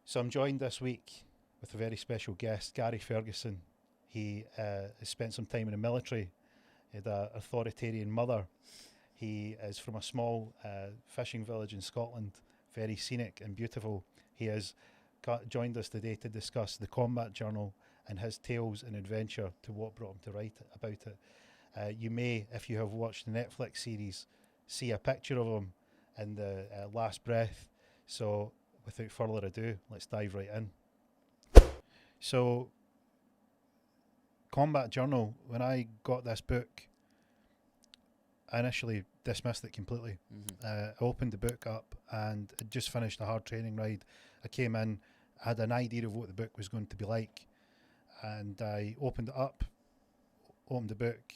So I'm joined this week with a very special guest, Gary Ferguson. He has spent some time in the military. He had an authoritarian mother. He is from a small fishing village in Scotland, very scenic and beautiful. He has joined us today to discuss the combat journal and his tales and adventure to what brought him to write about it. You may, if you have watched the Netflix series, see a picture of him in the last breath. So without further ado, let's dive right in. So, Combat Journal, when I got this book, I initially dismissed it completely. I opened the book up and I'd just finished a hard training ride. I came in, I had an idea of what the book was going to be like, and I opened it up, opened the book,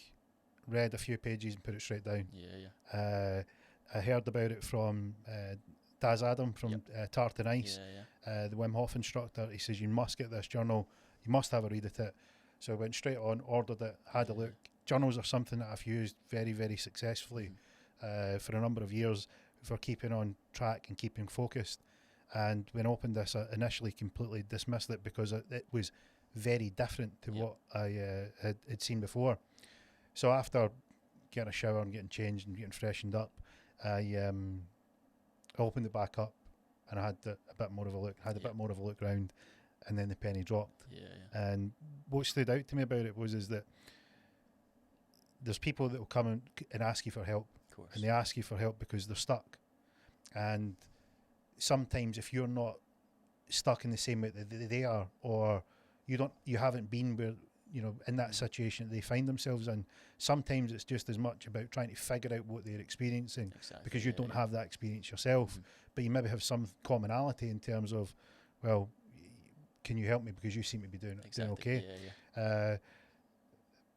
read a few pages and put it straight down. I heard about it from Daz Adam from Tartan Ice, the Wim Hof instructor. He says, you must get this journal, you must have a read at it. So I went straight on, ordered it, had a look. Journals are something that I've used very, very successfully for a number of years for keeping on track and keeping focused. And when I opened this, I initially completely dismissed it because it was very different to what I had seen before. So after getting a shower and getting changed and getting freshened up, I opened it back up and I had a bit more of a look, a bit more of a look round, and then the penny dropped. And what stood out to me about it is that there's people that will come and ask you for help, and they ask you for help because they're stuck. And sometimes if you're not stuck in the same way that they are, or you haven't been where, in that situation that they find themselves in, sometimes it's just as much about trying to figure out what they're experiencing, because you don't have that experience yourself, but you maybe have some commonality in terms of, well, can you help me because you seem to be doing okay.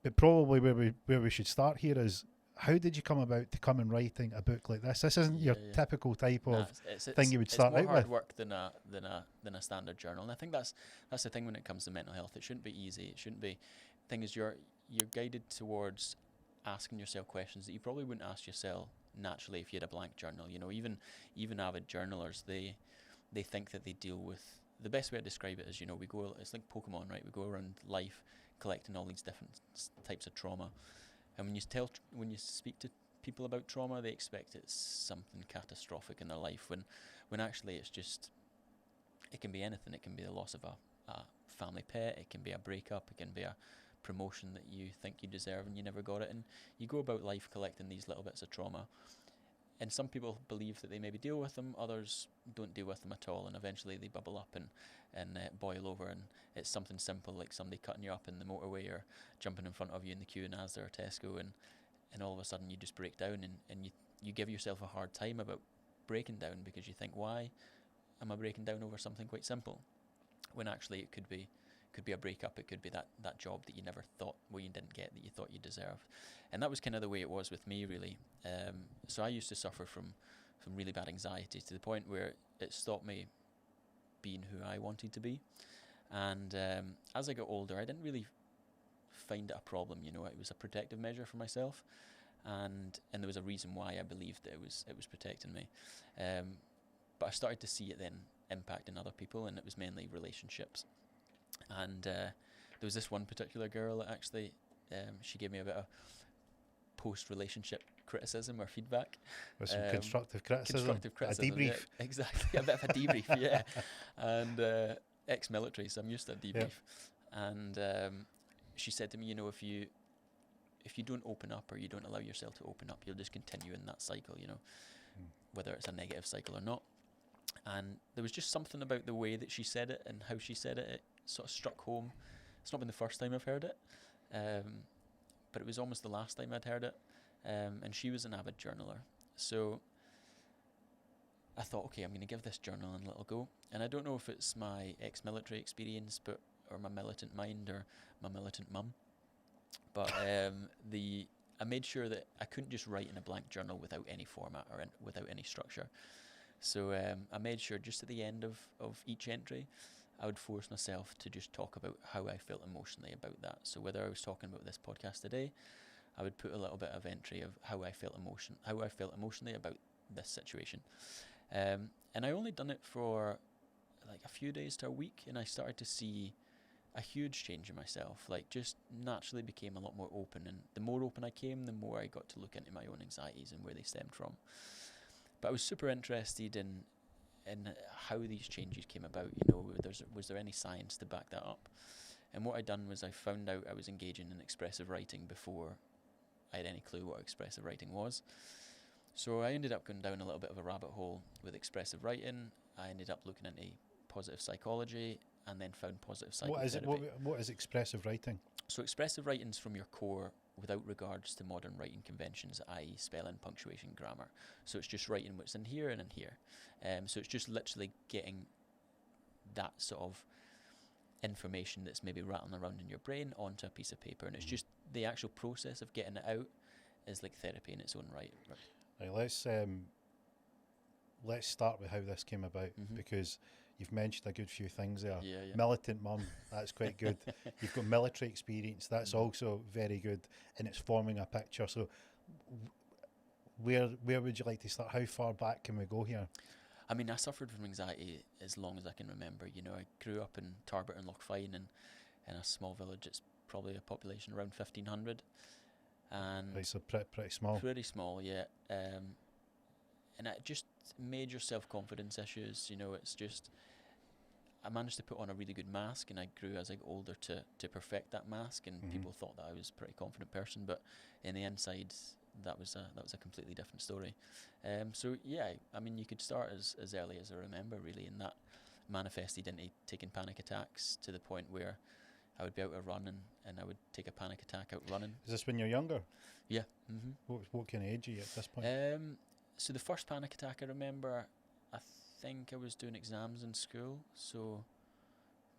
But probably where we should start here is, how did you come about to come and writing a book like this? This isn't your typical type of thing you would start out with. It's more hard work than a standard journal, and I think that's the thing when it comes to mental health. It shouldn't be easy. It shouldn't be. The thing is, you're guided towards asking yourself questions that you probably wouldn't ask yourself naturally if you had a blank journal. Even avid journalers, they think that they deal with. The best way to describe it is, we go. It's like Pokemon, right? We go around life collecting all these different types of trauma. And when you speak to people about trauma, they expect it's something catastrophic in their life, when actually it can be anything. It can be the loss of a family pet, it can be a breakup, it can be a promotion that you think you deserve and you never got it. And you go about life collecting these little bits of trauma. And some people believe that they maybe deal with them, others don't deal with them at all, and eventually they bubble up and boil over, and it's something simple like somebody cutting you up in the motorway or jumping in front of you in the queue in Asda or Tesco, and all of a sudden you just break down, and you give yourself a hard time about breaking down because you think, why am I breaking down over something quite simple? When actually it could be a breakup, it could be that job that you never thought, you didn't get, that you thought you deserved. And that was kind of the way it was with me, really. So I used to suffer from really bad anxiety to the point where it stopped me being who I wanted to be. And as I got older, I didn't really find it a problem, it was a protective measure for myself. And there was a reason why I believed that it was protecting me. But I started to see it then impacting other people, and it was mainly relationships. And there was this one particular girl that actually, she gave me a bit of post-relationship criticism or feedback. With some constructive criticism. A debrief. Yeah, exactly, a bit of a debrief, yeah. And ex-military, so I'm used to a debrief. Yeah. And she said to me, if you don't open up, or you don't allow yourself to open up, you'll just continue in that cycle, whether it's a negative cycle or not. And there was just something about the way that she said it and how she said it sort of struck home. It's not been the first time I've heard it, but it was almost the last time I'd heard it. And she was an avid journaler. So I thought, okay, I'm going to give this journal a little go. And I don't know if it's my ex-military experience, or my militant mind, or my militant mum. But I made sure that I couldn't just write in a blank journal without any format or without any structure. So I made sure just at the end of each entry, I would force myself to just talk about how I felt emotionally about that. So whether I was talking about this podcast today, I would put a little bit of entry of how I felt emotionally about this situation. And I only done it for like a few days to a week, and I started to see a huge change in myself. Like, just naturally became a lot more open, and the more open I came, the more I got to look into my own anxieties and where they stemmed from. But I was super interested in how these changes came about. You know, was there any science to back that up? And what I'd done was I found out I was engaging in expressive writing before I had any clue what expressive writing was. So I ended up going down a little bit of a rabbit hole with expressive writing. I ended up looking into positive psychology, and then found positive psychotherapy. What is expressive writing? So expressive writing's from your core without regards to modern writing conventions, i.e. spelling, punctuation, grammar. So it's just writing what's in here and in here. So it's just literally getting that sort of information that's maybe rattling around in your brain onto a piece of paper, and it's just the actual process of getting it out is like therapy in its own right. Right, let's start with how this came about, because you've mentioned a good few things there. Yeah. Militant mum, that's quite good. You've got military experience, that's also very good, and it's forming a picture. So where would you like to start? How far back can we go here? I mean, I suffered from anxiety as long as I can remember. You know, I grew up in Tarbert and Lochfine, and in a small village. It's probably a population around 1,500. And right, so pretty small. Pretty small, yeah. And it just major self-confidence issues. You know, it's just I managed to put on a really good mask, and I grew as I got older to perfect that mask. And people thought that I was a pretty confident person, but in the inside, that was a completely different story. So yeah, I mean, you could start as early as I remember, really, and that manifested into taking panic attacks to the point where I would be out to run and I would take a panic attack out running. Is this when you're younger? Yeah. What kind of age are you at this point? So the first panic attack I remember, I think I was doing exams in school, so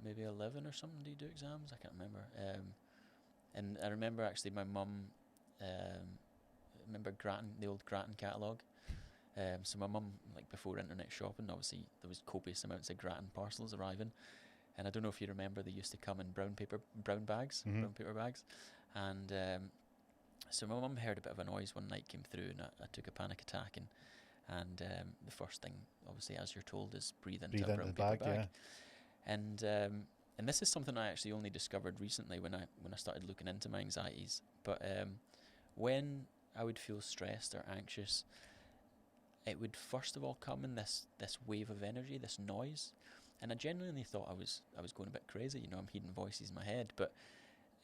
maybe 11 or something. Do you do exams? I can't remember. And I remember actually my mum, remember Grattan, the old Grattan catalogue. So my mum, like before internet shopping, obviously there was copious amounts of Grattan parcels arriving. And I don't know if you remember, they used to come in brown paper bags. And so my mum heard a bit of a noise one night, came through, and I took a panic attack. And the first thing, obviously, as you're told, is breathe into a brown paper bag. Yeah. And this is something I actually only discovered recently when I started looking into my anxieties. But when I would feel stressed or anxious, it would first of all come in this wave of energy, this noise. And I genuinely thought I was going a bit crazy. You know, I'm hearing voices in my head, but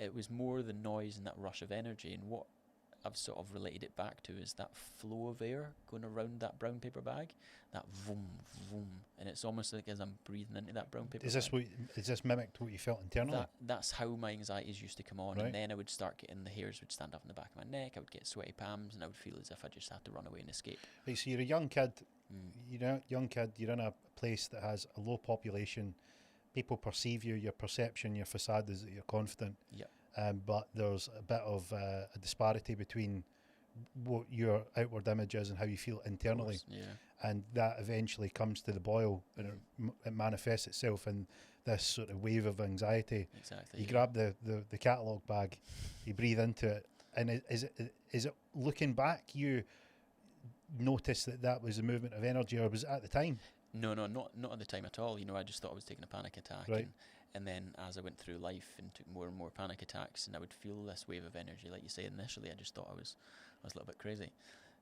it was more the noise and that rush of energy. And what I've sort of related it back to is that flow of air going around that brown paper bag, that vroom, vroom. And it's almost like as I'm breathing into that brown paper bag. Is this mimicked what you felt internally? That's how my anxieties used to come on. Right. And then I would start getting, the hairs would stand up in the back of my neck. I would get sweaty palms, and I would feel as if I just had to run away and escape. Right, so you're a young kid. You're in a place that has a low population. People perceive you, your perception, your facade is that you're confident. Yeah. But there's a bit of a disparity between what your outward image is and how you feel internally. Course, yeah. And that eventually comes to the boil, and it manifests itself in this sort of wave of anxiety. Exactly. You grab the catalogue bag, you breathe into it, and is it looking back, you notice that was a movement of energy, or was it at the time? No, not at the time at all. You know, I just thought I was taking a panic attack. Right. And then as I went through life and took more and more panic attacks, and I would feel this wave of energy, like you say, initially I just thought I was a little bit crazy.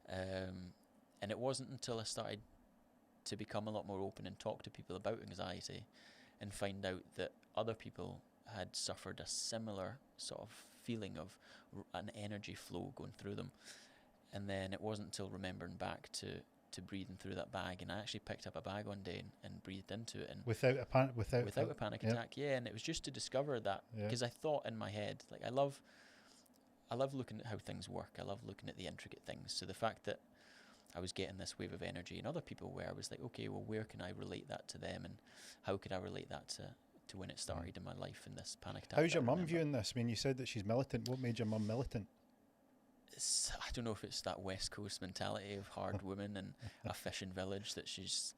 And it wasn't until I started to become a lot more open and talk to people about anxiety and find out that other people had suffered a similar sort of feeling of an energy flow going through them. And then it wasn't until remembering back to breathing through that bag, and I actually picked up a bag one day and breathed into it, and without a panic attack. Yeah, and it was just to discover that, because I thought in my head, like, I love looking at how things work. I love looking at the intricate things. So the fact that I was getting this wave of energy and other people where I was like, okay, well, where can I relate that to them, and how could I relate that to when it started in my life in this panic attack? How's your mum viewing this? I mean, you said that she's militant. What made your mum militant? I don't know if it's that West Coast mentality of hard woman and a fishing village, that she's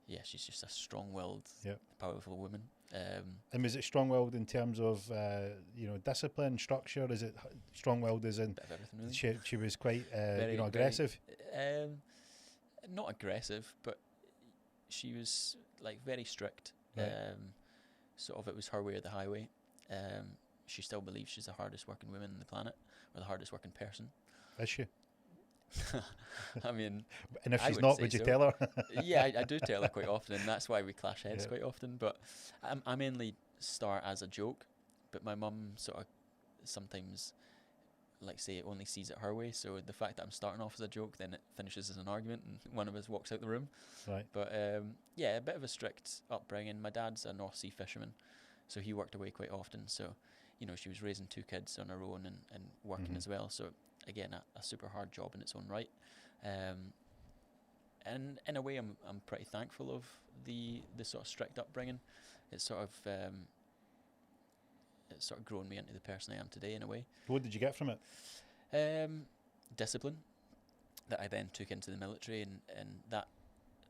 just a strong-willed, powerful woman. And was it strong-willed in terms of discipline, structure? Is it strong-willed as in bit of everything, really? She was quite aggressive? Not aggressive, but she was like very strict. Right. Sort of, it was her way or the highway. She still believes she's the hardest working woman on the planet, or the hardest working person. Is she? I mean, And if I she's would not, say would you so. tell her? Yeah, I do tell her quite often, and that's why we clash heads Yeah. quite often. But I mainly start as a joke, but my mum sort of sometimes, like, say, only sees it her way. So the fact that I'm starting off as a joke, then it finishes as an argument, and one of us walks out the room. Right. But yeah, a bit of a strict upbringing. My dad's a North Sea fisherman, so he worked away quite often. So, you know, she was raising 2 kids on her own and working as well. So again, a super hard job in its own right. And in a way, I'm pretty thankful of the sort of strict upbringing. It's sort of grown me into the person I am today in a way. What did you get from it? Discipline that I then took into the military, and that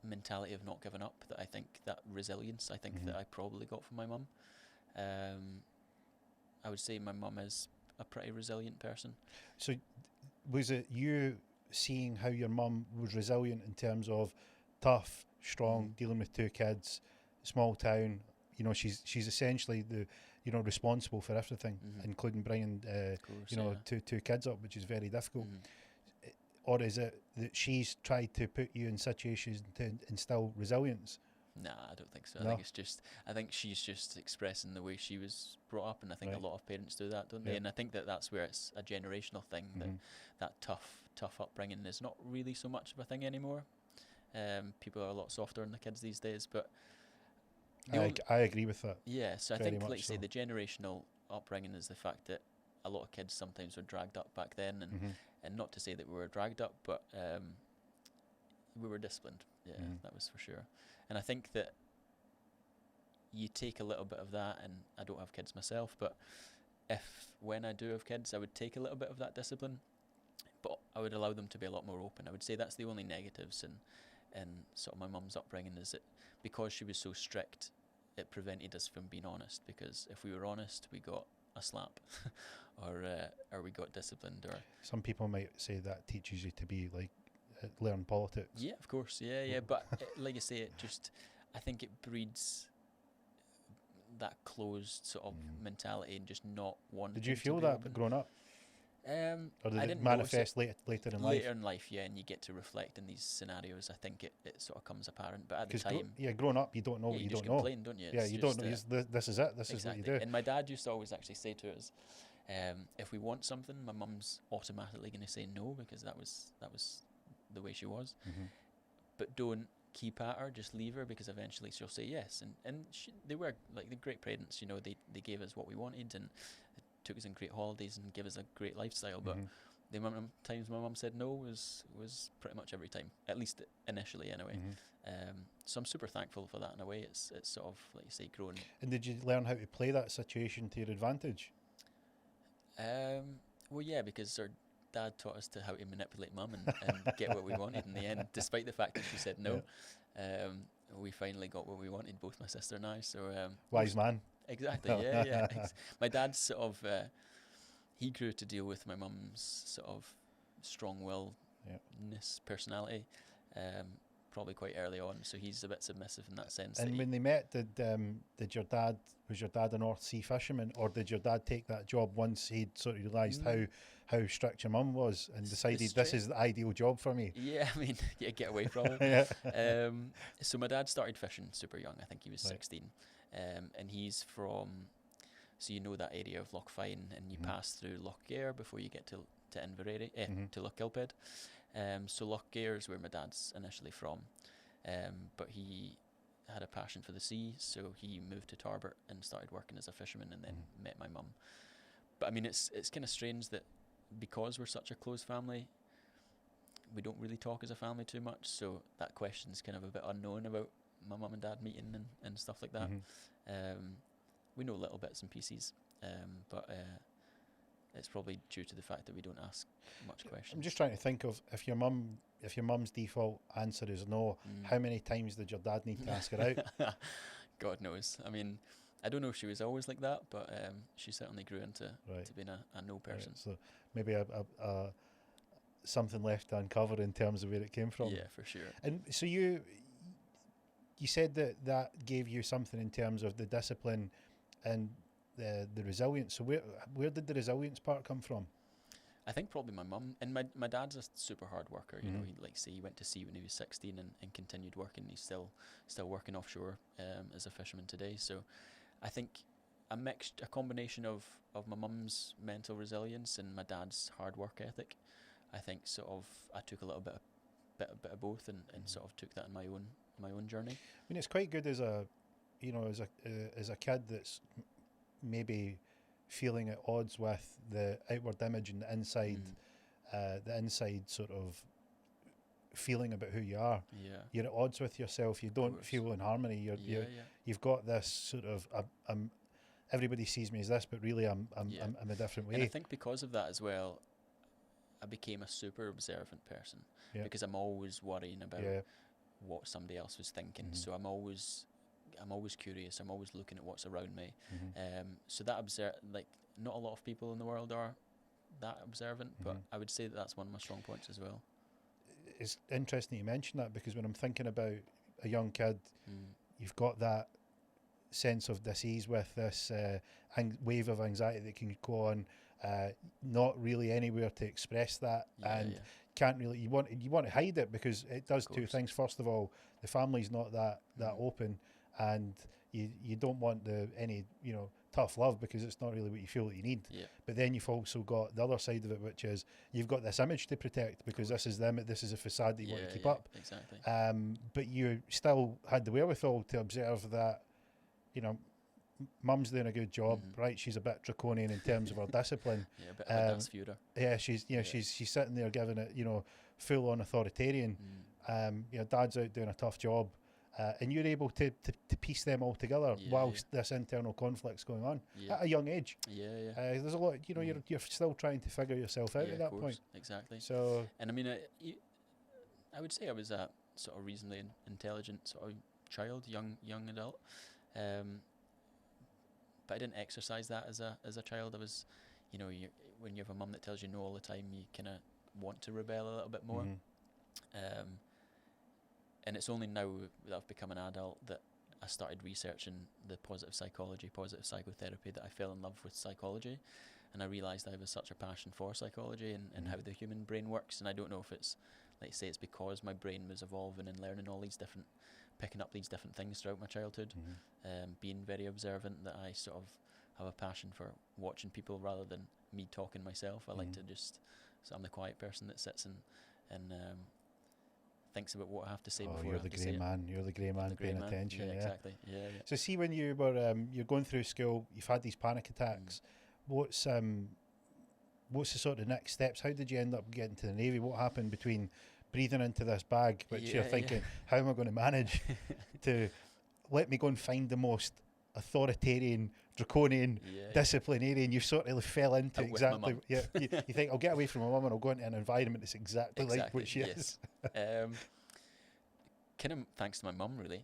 mentality of not giving up, that I think, that resilience I think that I probably got from my mum. I would say my mum is a pretty resilient person. So was it you seeing how your mum was resilient in terms of tough, strong, dealing with 2 kids, small town, you know, she's essentially the, you know, responsible for everything, including bringing Course, you know, yeah. two kids up, which is very difficult. Or is it that she's tried to put you in situations to instill resilience? Nah, I don't think so. No. I think she's just expressing the way she was brought up, and I think Right. a lot of parents do that, don't they? And I think that's where it's a generational thing, that tough upbringing is not really so much of a thing anymore. People are a lot softer on the kids these days, but I agree with that. yeah, so I Very think, much like you say, so. the generational upbringing is the fact that a lot of kids sometimes were dragged up back then, and not to say that we were dragged up, but we were disciplined. Yeah, that was for sure. And I think that you take a little bit of that, and I don't have kids myself, but when I do have kids, I would take a little bit of that discipline, but I would allow them to be a lot more open. I would say that's the only negatives in sort of my mum's upbringing, is that because she was so strict, it prevented us from being honest, because if we were honest, we got a slap or we got disciplined. Or some people might say that teaches you to be like learn politics. Yeah, of course, yeah, but like I say, I think it breeds that closed sort of mentality and just not wanting. Did you to feel be that open. growing up? I Or did it didn't manifest later in life? Later in life, yeah, and you get to reflect in these scenarios. I think it sort of comes apparent, but at the time, growing up, you don't know what you don't know. Complain, don't you? Yeah, It's you just, don't know. This is it. This is what you do. And my dad used to always actually say to us, if we want something, my mum's automatically going to say no, because that was the way she was. But don't keep at her, just leave her, because eventually she'll say yes. And they were like the great parents, you know. They gave us what we wanted, and took us on great holidays and gave us a great lifestyle. But the amount of times my mum said no was pretty much every time, at least initially anyway. So I'm super thankful for that in a way. It's sort of, like you say, grown. And did you learn how to play that situation to your advantage? Well, yeah, because our dad taught us how to manipulate mum and get what we wanted in the end, despite the fact that she said no. Yeah. We finally got what we wanted, both my sister and I. So wise man. Exactly. Yeah. My dad's sort of he grew to deal with my mum's sort of strong-willedness, personality, probably quite early on. So he's a bit submissive in that sense. And when they met, was your dad a North Sea fisherman, or did your dad take that job once he'd sort of realised how strict your mum was and decided this is the ideal job for me? Yeah, I mean, get away from it. So my dad started fishing super young. I think he was 16, and he's from. So you know that area of Lochfine, and you pass through Lochgare before you get to Inverary, to Lochgilphead. So Lochgare is where my dad's initially from, but he had a passion for the sea, so he moved to Tarbert and started working as a fisherman, and then met my mum. But I mean, it's kind of strange that because we're such a close family, we don't really talk as a family too much, so that question's kind of a bit unknown about my mum and dad meeting and stuff like that. We know little bits and pieces, but it's probably due to the fact that we don't ask much questions. I'm just trying to think of if your mum's default answer is no, how many times did your dad need to ask her out? God knows. I mean, I don't know if she was always like that, but she certainly grew into to being a no person. So maybe a something left to uncover in terms of where it came from. Yeah, for sure. And so you said that gave you something in terms of the discipline and the resilience. So where did the resilience part come from? I think probably my mum, and my dad's a super hard worker. You know, Mhm. he went to sea when he was 16 and continued working. He's still working offshore as a fisherman today. So I think a combination of my mum's mental resilience and my dad's hard work ethic. I think sort of I took a little bit of both and sort of took that in my own journey. I mean, it's quite good as a, as a kid that's maybe feeling at odds with the outward image and the inside sort of feeling about who you are. Yeah. You're at odds with yourself. You don't course. feel in harmony. Yeah. You've got this sort of everybody sees me as this, but really I'm Yeah. I'm a different way. And I think because of that as well, I became a super observant person Yeah. because I'm always worrying about Yeah. what somebody else was thinking. Mhm. So I'm always curious. I'm always looking at what's around me. Mhm. So that like not a lot of people in the world are that observant, but Mhm. I would say that's one of my strong points as well. It's interesting you mention that because when I'm thinking about a young kid, Mm. you've got that sense of dis-ease with this wave of anxiety that can go on, not really anywhere to express that, Yeah, and yeah. can't really. You want to hide it because it does Of two course. things. First of all, the family's not that Mhm. open, and you don't want any tough love because it's not really what you feel that you need. Yeah. But then you've also got the other side of it, which is you've got this image to protect because course. this is a facade that you want to keep Yeah, up. exactly. But you still had the wherewithal to observe that, mum's doing a good job, Mhm. right? She's a bit draconian in terms of her discipline. Yeah, a bit of a Um, Das Führer. yeah, she's Yeah. she's sitting there giving it, full on authoritarian. Mm. Dad's out doing a tough job, and you're able to piece them all together Yeah, whilst this internal conflict's going on Yeah. at a young age. Yeah. There's a lot, Mm. you're still trying to figure yourself out Yeah, at of that course. point. Exactly. So And I mean, I would say I was a sort of reasonably intelligent sort of child, young adult. But I didn't exercise that as a child. I was, when you have a mum that tells you no all the time, you kind of want to rebel a little bit more. mhm. And it's only now that I've become an adult that I started researching the positive psychology, positive psychotherapy, that I fell in love with psychology. And I realised I have such a passion for psychology and how the human brain works. And I don't know if it's, like say, it's because my brain was evolving and learning picking up these different things throughout my childhood, being very observant, that I sort of have a passion for watching people rather than me talking myself. I like to so I'm the quiet person that sits and thinks about what I have to say before I You're have the to say grey it. man. You're the grey man The grey paying man. attention. Yeah, Yeah. exactly. Yeah. So see, when you were you're going through school, you've had these panic attacks. What's the sort of next steps? How did you end up getting to the Navy? What happened between breathing into this bag, which you're thinking, how am I going to manage, to let me go and find the most authoritarian, draconian, disciplinarian? You sort of fell into Out with my exactly. mum. Yeah, you think I'll get away from my mum and I'll go into an environment that's exactly like what she is. Kind of thanks to my mum, really.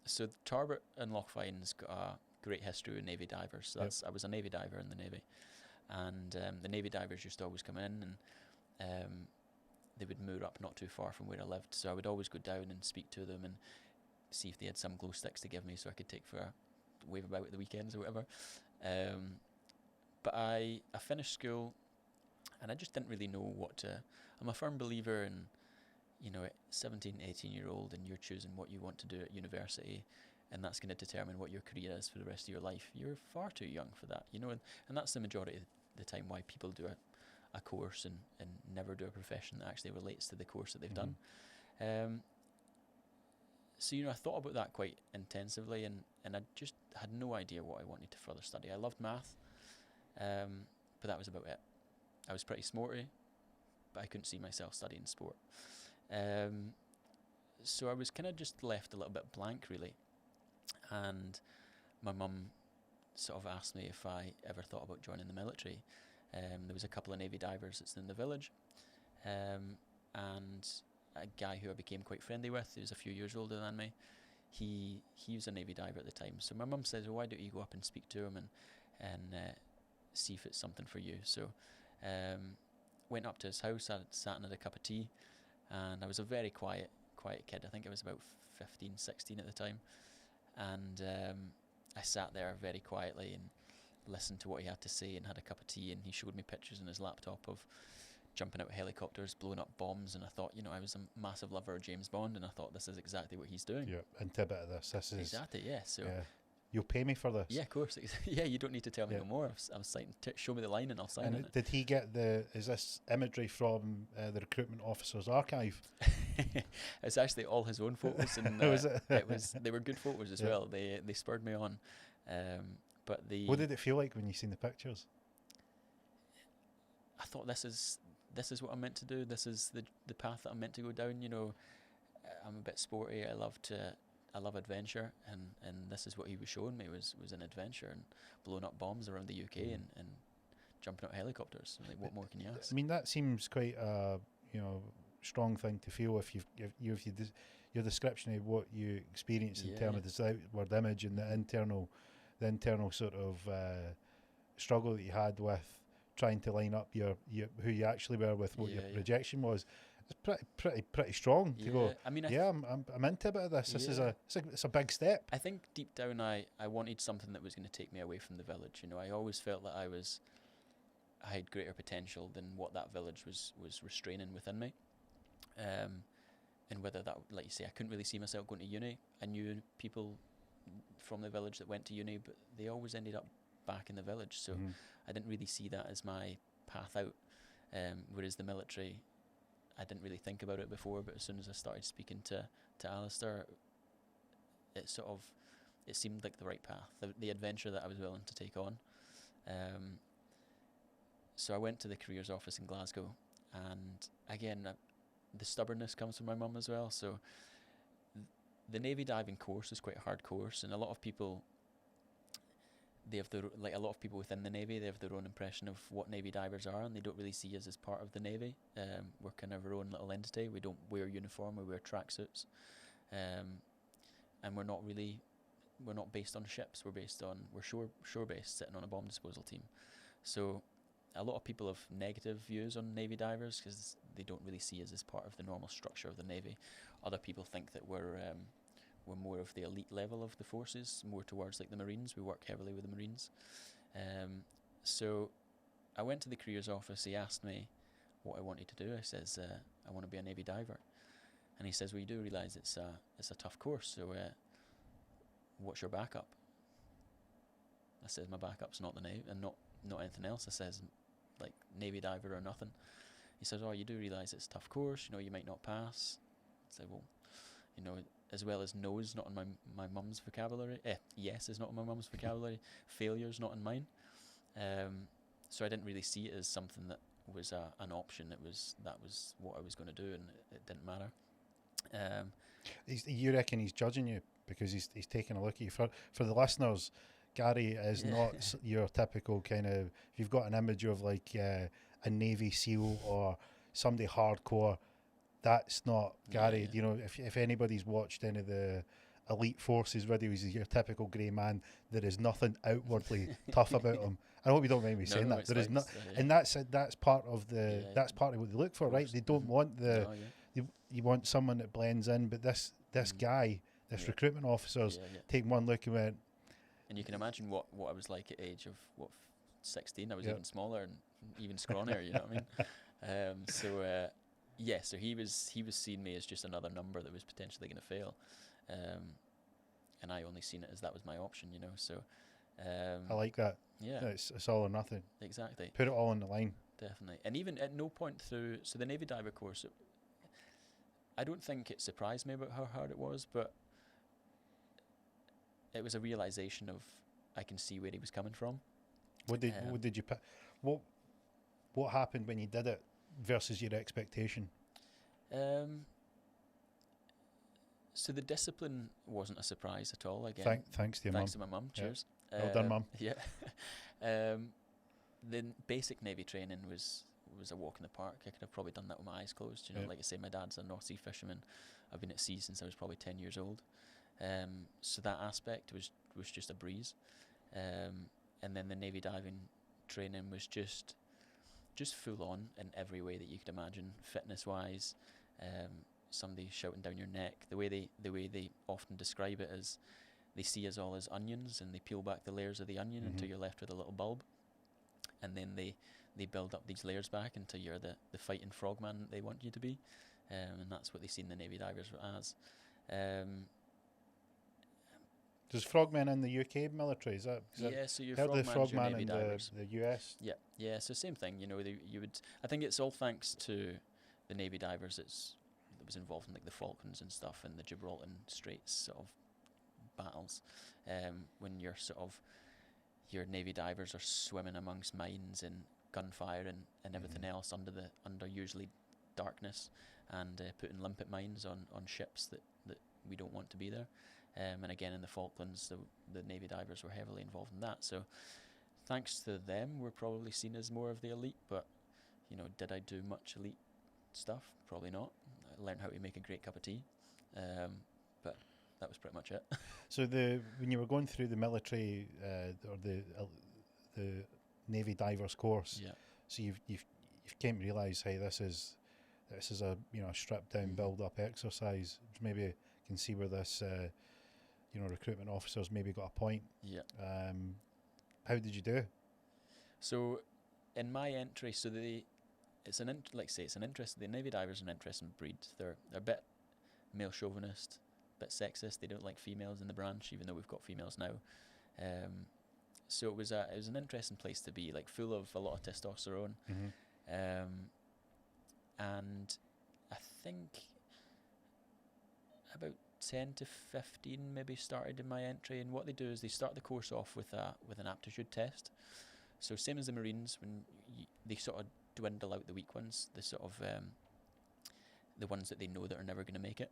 So Tarbert and Lochfines got a great history with Navy divers. So I was a Navy diver in the Navy, and the Navy divers used to always come in, and they would moor up not too far from where I lived. So I would always go down and speak to them and see if they had some glow sticks to give me, so I could take for a wave about at the weekends or whatever. But I finished school, and I just didn't really know what to. I'm a firm believer in, 17, 18-year-old, and you're choosing what you want to do at university, and that's going to determine what your career is for the rest of your life. You're far too young for that, and that's the majority of the time why people do a course and never do a profession that actually relates to the course that they've done. So, I thought about that quite intensively, and I just had no idea what I wanted to further study. I loved math, but that was about it. I was pretty sporty, but I couldn't see myself studying sport. So I was kind of just left a little bit blank, really. And my mum sort of asked me if I ever thought about joining the military. There was a couple of Navy divers that's in the village, and a guy who I became quite friendly with, who was a few years older than me. He was a Navy diver at the time. So my mum says, well, why don't you go up and speak to him and see if it's something for you. So went up to his house, I sat and had a cup of tea, and I was a very quiet kid. I think I was about 15, 16 at the time, and I sat there very quietly and listened to what he had to say and had a cup of tea, and he showed me pictures on his laptop of jumping out of helicopters, blowing up bombs, and I thought, I was a massive lover of James Bond, and I thought, this is exactly what he's doing. Yeah, and a bit of this is exactly, yeah. So you'll pay me for this. Yeah, of course. Yeah, you don't need to tell me no more. I was saying, show me the line and I'll sign it. Did he get is this imagery from the recruitment officer's archive? It's actually all his own photos, and they were good photos as well. They spurred me on. But what did it feel like when you seen the pictures? I thought, this is what I'm meant to do. This is the path that I'm meant to go down. I'm a bit sporty. I love adventure, and this is what he was showing me was an adventure, and blowing up bombs around the UK and jumping out helicopters. Like, what more can you ask? I mean, that seems quite a strong thing to feel if your description of what you experience in terms of this outward image and the internal sort of struggle that you had with trying to line up your who you actually were with what your projection was. It's pretty strong to go. I mean, I'm into a bit of this. This is it's a big step. I think deep down, I wanted something that was going to take me away from the village. I always felt that I had greater potential than what that village was restraining within me. And whether that, like you say, I couldn't really see myself going to uni. I knew people from the village that went to uni, but they always ended up back in the village. So I didn't really see that as my path out. Whereas the military, I didn't really think about it before, but as soon as I started speaking to Alistair, it seemed like the right path, the adventure that I was willing to take on. So I went to the careers office in Glasgow, and again, the stubbornness comes from my mum as well. So the Navy diving course is quite a hard course, and a lot of people, a lot of people within the Navy, they have their own impression of what Navy divers are, and they don't really see us as part of the Navy. We're kind of our own little entity. We don't wear uniform, we wear tracksuits, and we're not based on ships. We're shore based, sitting on a bomb disposal team. So a lot of people have negative views on Navy divers because they don't really see us as part of the normal structure of the Navy. Other people think that we're more of the elite level of the forces, more towards like the Marines. We work heavily with the Marines. So I went to the careers office. He asked me what I wanted to do. I says, I want to be a Navy diver. And he says, well, you do realise it's a tough course, so what's your backup? I says, my backup's not the Navy and not anything else. I says, like, Navy diver or nothing. He says, oh, you do realise it's a tough course, you might not pass. I say, well, as well as no is not in my mum's vocabulary. Yes is not in my mum's vocabulary. Failure's not in mine. So I didn't really see it as something that was an option. That was what I was going to do, and it didn't matter. You reckon he's judging you because he's taking a look at you? For the listeners, Gary is not your typical kind of. If you've got an image of like a Navy SEAL or somebody hardcore, that's not Gary. If anybody's watched any of the elite forces videos, he's your typical grey man. There is nothing outwardly tough about him. I hope you don't mind me saying that. There is not, and that's part of that's part of what they look for, right? They don't want you want someone that blends in, but this guy, this recruitment officers, take one look and went. And you can imagine what I was like at age of 16. I was even smaller and even scrawnier. You know what I mean? So he was seeing me as just another number that was potentially going to fail, and I only seen it as that was my option. So I like that. Yeah, it's all or nothing. Exactly. Put it all on the line. Definitely. And even at no point through the Navy diver course, I don't think it surprised me about how hard it was, but it was a realization of I can see where he was coming from. What did you what happened when you did it versus your expectation? So the discipline wasn't a surprise at all. Again, thanks to your mum. Thanks to my mum. Cheers. Well done, mum. Yeah. The basic Navy training was a walk in the park. I could have probably done that with my eyes closed. Like I say, my dad's a North Sea fisherman. I've been at sea since I was probably 10 years old. So that aspect was just a breeze. And then the Navy diving training was just full on in every way that you could imagine, fitness wise, somebody shouting down your neck. The way they often describe it is they see us all as onions, and they peel back the layers of the onion until you're left with a little bulb, and then they build up these layers back until you're the fighting frogman that they want you to be, and that's what they see in the Navy divers as. There's frogmen in the UK military, is that? Yeah, so your heard the frogmans, your frogman Navy in divers. the US. Yeah. So same thing. You know, you would. I think it's all thanks to the Navy divers. That was involved in like the Falklands and stuff, and the Gibraltar Straits sort of battles. When you're sort of your Navy divers are swimming amongst mines and gunfire and everything else under usually darkness, and putting limpet mines on ships that we don't want to be there. And again, in the Falklands, the Navy divers were heavily involved in that. So thanks to them, we're probably seen as more of the elite. But, you know, did I do much elite stuff? Probably not. I learned how to make a great cup of tea. But that was pretty much it. So when you were going through the military or the Navy divers course, so you've came to realise, hey, this is a stripped down build up exercise. Maybe you can see where this recruitment officers maybe got a point. Yeah. How did you do? So in my entry, it's an interest. The Navy divers are an interesting breed. They're a bit male chauvinist, a bit sexist. They don't like females in the branch, even though we've got females now. So it was an interesting place to be, like full of a lot of testosterone. And I think about 10 to 15 maybe started in my entry, and what they do is they start the course off with an aptitude test. So same as the Marines, when they sort of dwindle out the weak ones, the sort of the ones that they know that are never going to make it.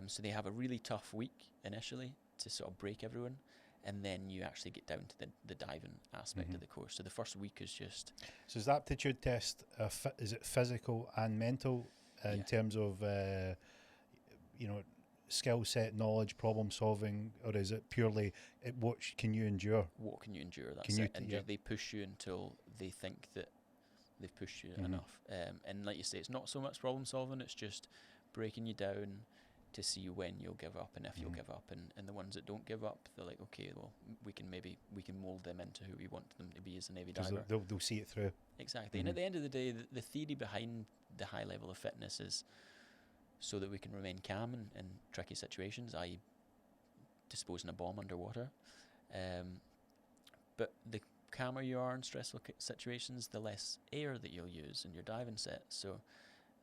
So they have a really tough week initially to sort of break everyone, and then you actually get down to the diving aspect of the course. So the first week is just... So is the aptitude test, is it physical and mental in terms of, skill set, knowledge, problem solving, or is it purely what can you endure? What can you endure? That's it. And they push you until they think that they've pushed you enough. And like you say, it's not so much problem solving, it's just breaking you down to see when you'll give up and if you'll give up. And the ones that don't give up, they're like, okay, well, we can mould them into who we want them to be as a Navy diver. They'll see it through. Exactly. And at the end of the day, the theory behind the high level of fitness is so that we can remain calm in tricky situations, i.e. disposing a bomb underwater. But the calmer you are in stressful situations, the less air that you'll use in your diving set. So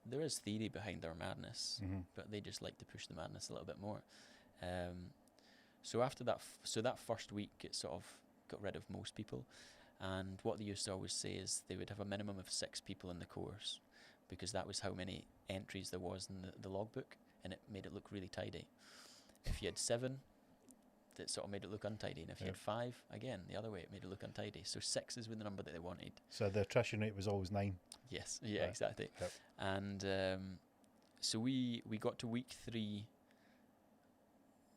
there is theory behind their madness, but they just like to push the madness a little bit more. So after that, that first week, it sort of got rid of most people. And what they used to always say is they would have a minimum of 6 people in the course, because that was how many entries there was in the logbook, and it made it look really tidy. If you had 7, that sort of made it look untidy, and if you had 5, again, the other way, it made it look untidy. So 6 is the number that they wanted. So the attrition rate was always 9. Yes, exactly. Yep. And so we got to week 3,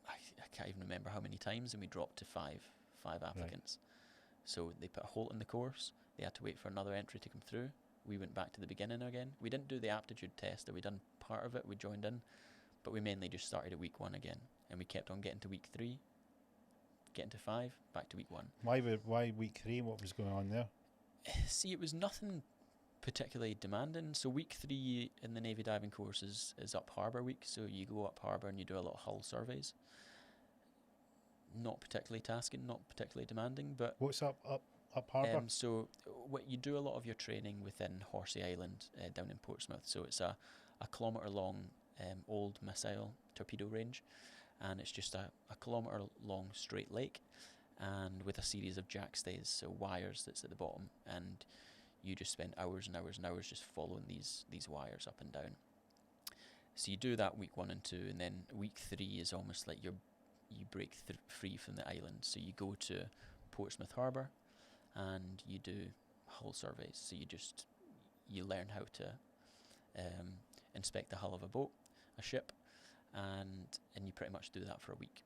I can't even remember how many times, and we dropped to 5 applicants. Right. So they put a halt in the course, they had to wait for another entry to come through. We went back to the beginning again. We didn't do the aptitude test, or we done part of it, we joined in, but we mainly just started at week 1 again, and we kept on getting to week 3, getting to 5, back to week 1. Why week 3? What was going on there? See, it was nothing particularly demanding. So week 3 in the Navy diving course is up harbour week, so you go up harbour and you do a lot of hull surveys. Not particularly tasking, not particularly demanding, but... What's up harbour? So what you do a lot of your training within Horsey Island down in Portsmouth. So it's a kilometre long old missile torpedo range, and it's just a kilometre long straight lake, and with a series of jackstays, so wires that's at the bottom, and you just spend hours and hours and hours just following these wires up and down. So you do that week 1 and 2, and then week 3 is almost like you break free from the island. So you go to Portsmouth Harbour and you do hull surveys. So you learn how to inspect the hull of a boat, a ship, and you pretty much do that for a week,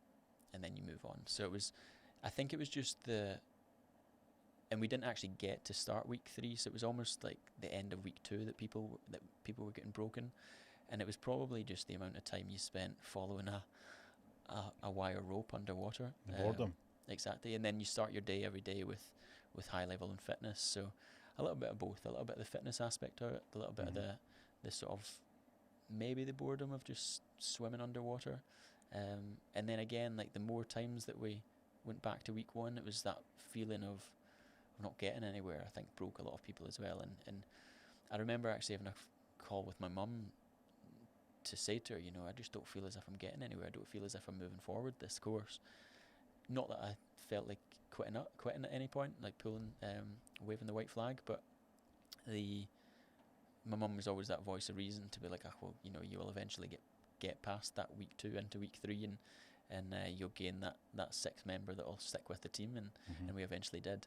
and then you move on. So I think it was just and we didn't actually get to start week 3, so it was almost like the end of week 2 that people were getting broken. And it was probably just the amount of time you spent following a wire rope underwater. The boredom. Exactly. And then you start your day every day with high level and fitness. So a little bit of both, a little bit of the fitness aspect of it, a little bit of the sort of maybe the boredom of just swimming underwater. And then again, like the more times that we went back to week one, it was that feeling of not getting anywhere, I think broke a lot of people as well. And I remember actually having a call with my mum to say to her, I just don't feel as if I'm getting anywhere. I don't feel as if I'm moving forward this course. Not that I felt like quitting at any point, like waving the white flag, but my mum was always that voice of reason to be like, well, you will eventually get past that week 2 into week 3, and you'll gain that sixth member that will stick with the team, and we eventually did.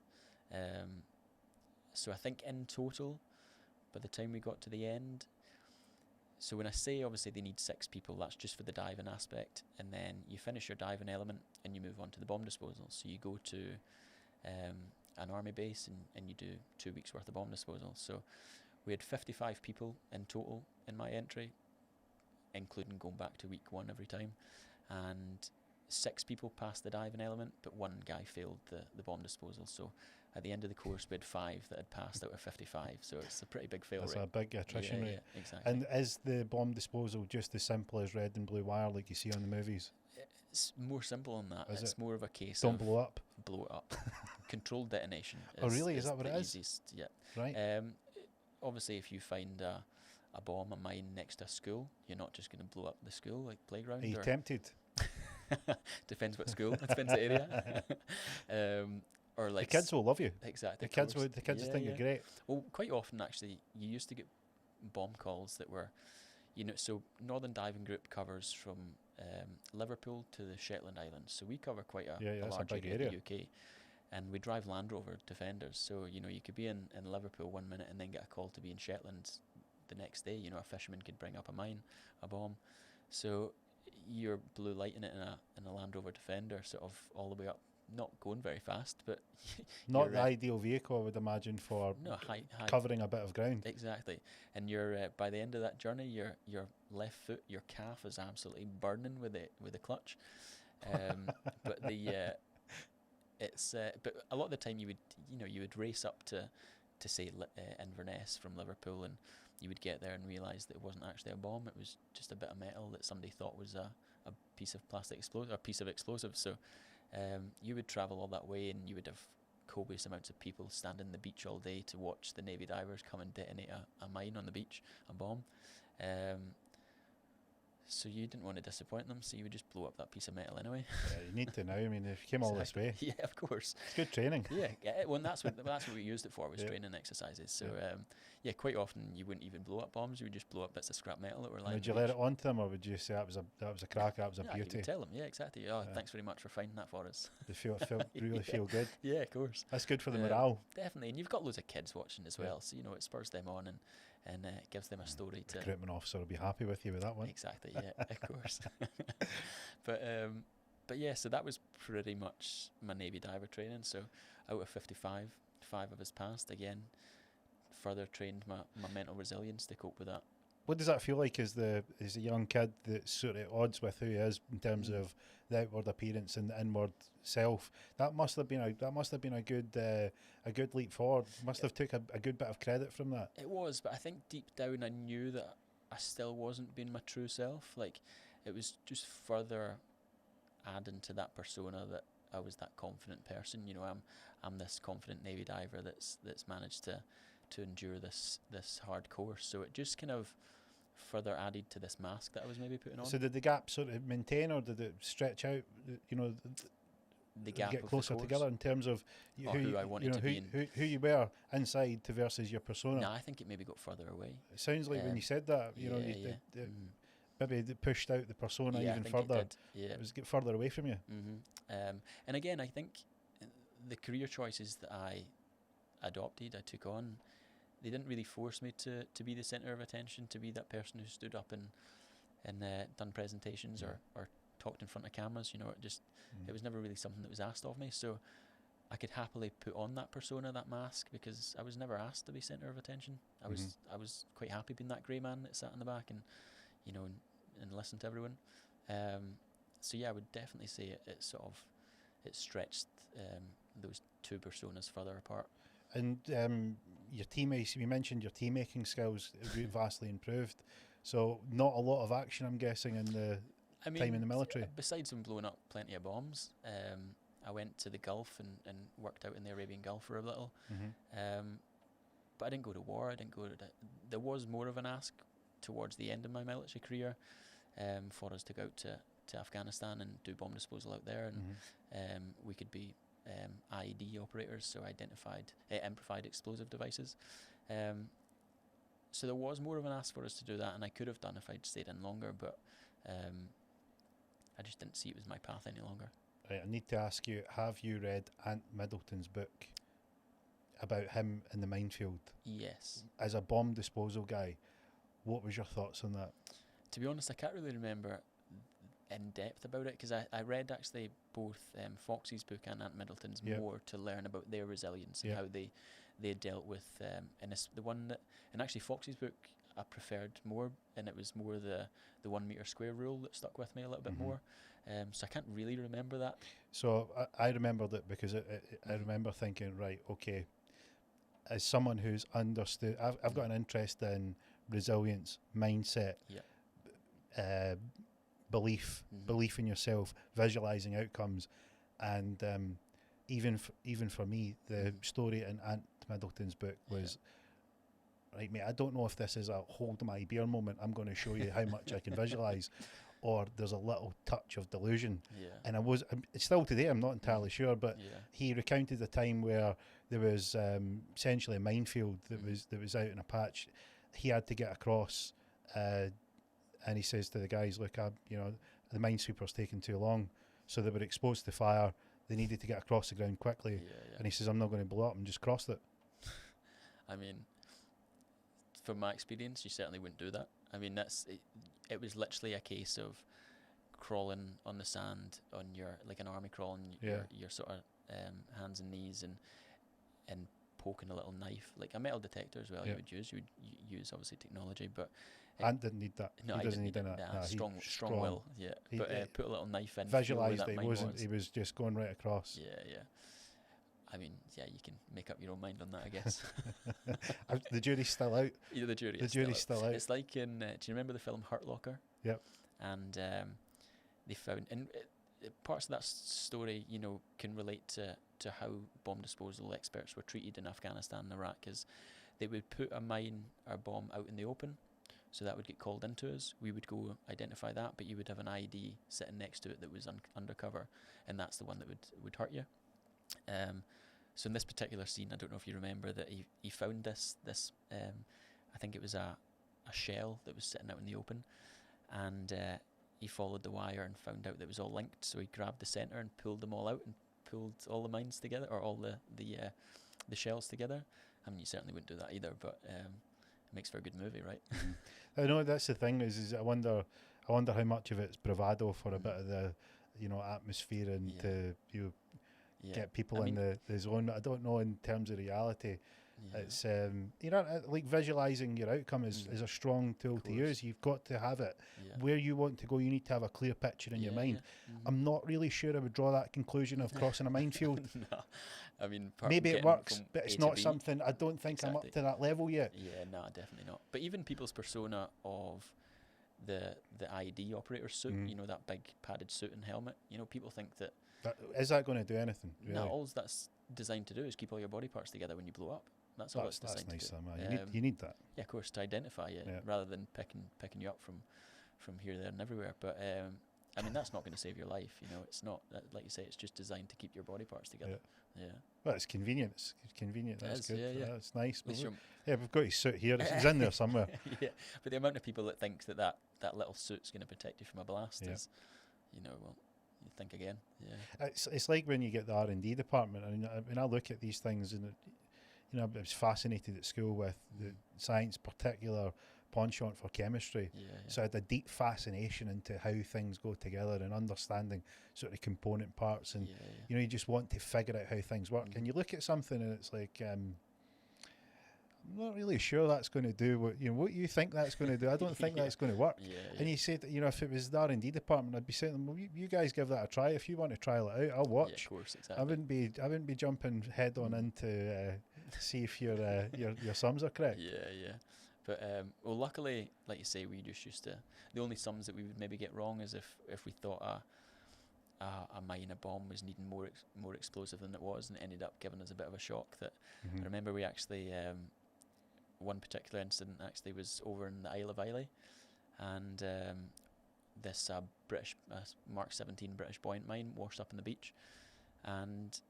So I think in total, by the time we got to the end, so when I say obviously they need 6 people, that's just for the diving aspect, and then you finish your diving element and you move on to the bomb disposal. So you go to an army base and you do 2 weeks worth of bomb disposal. So we had 55 people in total in my entry, including going back to week 1 every time, and 6 people passed the diving element, but 1 guy failed the bomb disposal. So at the end of the course, we had 5 that had passed out of 55. So it's a pretty big fail rate. That's a big attrition rate. Yeah, exactly. And is the bomb disposal just as simple as red and blue wire like you see on the movies? It's more simple than that. It's more of a case Don't of blow up. Blow it up. Controlled detonation. Oh, really? Is that what it is? Easiest, yeah. Right. Obviously, if you find a bomb, a mine next to a school, you're not just going to blow up the school like playground. Are you tempted? Depends what school. It depends the area. Or like the kids will love you. Exactly. The kids would think you're great. Well, quite often actually, you used to get bomb calls that were, so Northern Diving Group covers from Liverpool to the Shetland Islands. So we cover quite a large area of the UK. And we drive Land Rover Defenders. So, you could be in Liverpool 1 minute and then get a call to be in Shetland the next day. A fisherman could bring up a mine, a bomb. So you're blue lighting it in a Land Rover Defender, sort of all the way up, not going very fast, but not the ideal vehicle, I would imagine, for high covering a bit of ground. Exactly. And you're by the end of that journey, your left foot, your calf is absolutely burning with the clutch. But but a lot of the time you would race up to say Inverness from Liverpool, and you would get there and realise that it wasn't actually a bomb. It was just a bit of metal that somebody thought was a piece of plastic explosive, a piece of explosive. So you would travel all that way, and you would have copious amounts of people standing on the beach all day to watch the Navy divers come and detonate a mine on the beach, a bomb. So you didn't want to disappoint them, so you would just blow up that piece of metal anyway. Yeah, you need to now. I mean, if you came all this way. Yeah, of course. It's good training. Yeah, well, that's what we used it for, was training exercises. So, quite often you wouldn't even blow up bombs. You would just blow up bits of scrap metal that were lying. Would you let it onto them, or would you say that was a cracker, that was a beauty? You would tell them, yeah, exactly. Oh, thanks very much for finding that for us. They feel good. Yeah, of course. That's good for the morale. Definitely, and you've got loads of kids watching as well, so it spurs them on and it gives them a story to. The recruitment officer will be happy with you with that one. Exactly, yeah, of course. But yeah, so that was pretty much my Navy diver training. So out of 55, 5 of us passed. Again, further trained my mental resilience to cope with that. What does that feel like as a young kid that's sort of at odds with who he is in terms of the outward appearance and the inward self? That must have been a good leap forward. Must have took a good bit of credit from that. It was, but I think deep down I knew that I still wasn't being my true self. Like, it was just further adding to that persona that I was that confident person. I'm this confident Navy diver that's managed to endure this hard course. So it just kind of further added to this mask that I was maybe putting on. So did the gap sort of maintain, or did it stretch out? The gap get closer together in terms of who I wanted to be, who you were inside to versus your persona. No, I think it maybe got further away. It sounds like when you said that, maybe they pushed out the persona even further. It was get further away from you. And again, I think the career choices that I adopted, I took on, they didn't really force me to be the centre of attention, to be that person who stood up and done presentations or talked in front of cameras. It was never really something that was asked of me. So I could happily put on that persona, that mask, because I was never asked to be centre of attention. I was quite happy being that grey man that sat in the back and you know, and listen to everyone. So yeah, I would definitely say it stretched those two personas further apart. And your teammates, you mentioned your team making skills vastly improved. So not a lot of action, I'm guessing, in the time in the military. Besides them blowing up plenty of bombs, I went to the Gulf and worked out in the Arabian Gulf for a little. But I didn't go to war. I didn't go to. There was more of an ask towards the end of my military career for us to go out to Afghanistan and do bomb disposal out there, and we could be IED operators, so amplified explosive devices. So there was more of an ask for us to do that, and I could have done if I'd stayed in longer, but I just didn't see it was my path any longer. Right, I need to ask you, have you read Ant Middleton's book about him in the minefield? Yes. As a bomb disposal guy, what was your thoughts on that? To be honest, I can't really remember in depth about it, because I read actually both Foxy's book and Ant Middleton's more to learn about their resilience and how they dealt with and it's the one that, and actually Foxy's book I preferred more, and it was more the 1 meter square rule that stuck with me a little bit more. So I can't really remember that. So I remember that because I remember thinking, right, okay, as someone who's understood, I've got an interest in resilience, mindset, belief in yourself, visualizing outcomes, and even for me, the story in Ant Middleton's book was, right, mate, I don't know if this is a hold my beer moment, I'm going to show you how much I can visualize, or there's a little touch of delusion. And I'm still today, I'm not entirely sure, but he recounted a time where there was essentially a minefield that was out in a patch. He had to get across, and he says to the guys, look, the minesweeper's taking too long, so they were exposed to fire. They needed to get across the ground quickly, and he says, I'm not going to blow up, and just crossed it. I mean, from my experience, you certainly wouldn't do that. I mean, it was literally a case of crawling on the sand on your, like an army crawl, on your sort of hands and knees, and poking a little knife, like a metal detector as well. You would use obviously technology, but Ant didn't need that. No, he doesn't need that. Strong will. Yeah, but put a little knife in. Visualised it. He was just going right across. Yeah. I mean, you can make up your own mind on that, I guess. The jury's still out. Yeah, the jury's still out. It's like in, do you remember the film Hurt Locker? Yep. And they found, and parts of that story, can relate to how bomb disposal experts were treated in Afghanistan and Iraq, is they would put a mine or bomb out in the open, so that would get called into us. We would go identify that, but you would have an ID sitting next to it that was undercover, and that's the one that would hurt you. So in this particular scene, I don't know if you remember that he found this I think it was a shell that was sitting out in the open, and he followed the wire and found out that it was all linked. So he grabbed the center and pulled them all out and pulled all the mines together, or all the shells together. I mean, you certainly wouldn't do that either, but it makes for a good movie, right? I know that's the thing. Is I wonder how much of it's bravado for a bit of the atmosphere and to get people in the zone. I don't know in terms of reality. It's like visualizing your outcome is a strong tool to use. You've got to have it where you want to go. You need to have a clear picture in your mind. I'm not really sure I would draw that conclusion of crossing a minefield. No, I mean, maybe it works, but it's not something. I don't think I'm up to that level yet. Yeah, no, definitely not. But even people's persona of the IED operator suit, that big padded suit and helmet, people think that is that going to do anything? Really? No, all that's designed to do is keep all your body parts together when you blow up. That's all it's designed nice to do. You need that. Yeah, of course, to identify you rather than picking you up from here, there, and everywhere. But I mean, that's not going to save your life. It's not like you say. It's just designed to keep your body parts together. Yeah. Well, it's convenient. It's convenient. That's good. Yeah. That's nice. We've got his suit here. It's in there somewhere. Yeah, but the amount of people that think that little suit's going to protect you from a blast is, well, you think again. Yeah. It's like when you get the R&D department. I mean, when I look at these things, and I was fascinated at school with the science, particular penchant for chemistry. So I had a deep fascination into how things go together and understanding sort of component parts, and you just want to figure out how things work. And you look at something and it's like, I'm not really sure that's going to do what you think that's going to do. I don't think that's going to work. And you said, if it was the R&D department, I'd be saying to them, well, you guys give that a try. If you want to trial it out, I'll watch. Yeah, of course, exactly. I wouldn't be jumping head on into see if your sums are correct. Yeah. But well, luckily, like you say, we just used to. The only sums that we would maybe get wrong is if we thought a mine, a bomb was needing more explosive than it was, and it ended up giving us a bit of a shock. That I remember we actually one particular incident actually was over in the Isle of Islay, and this British Mark 17 British buoyant mine washed up on the beach, and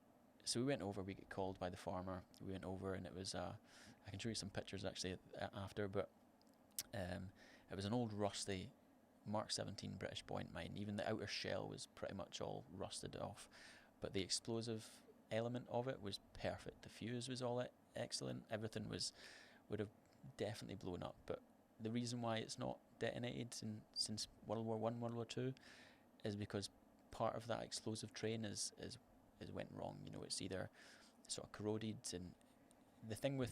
so we went over. We got called by the farmer. We went over, and it was I can show you some pictures actually after, but it was an old rusty Mark 17 British buoyant mine. Even the outer shell was pretty much all rusted off, but the explosive element of it was perfect. The fuse was all excellent. Everything would have definitely blown up. But the reason why it's not detonated since World War One, World War Two, is because part of that explosive train is went wrong. It's either sort of corroded, and the thing with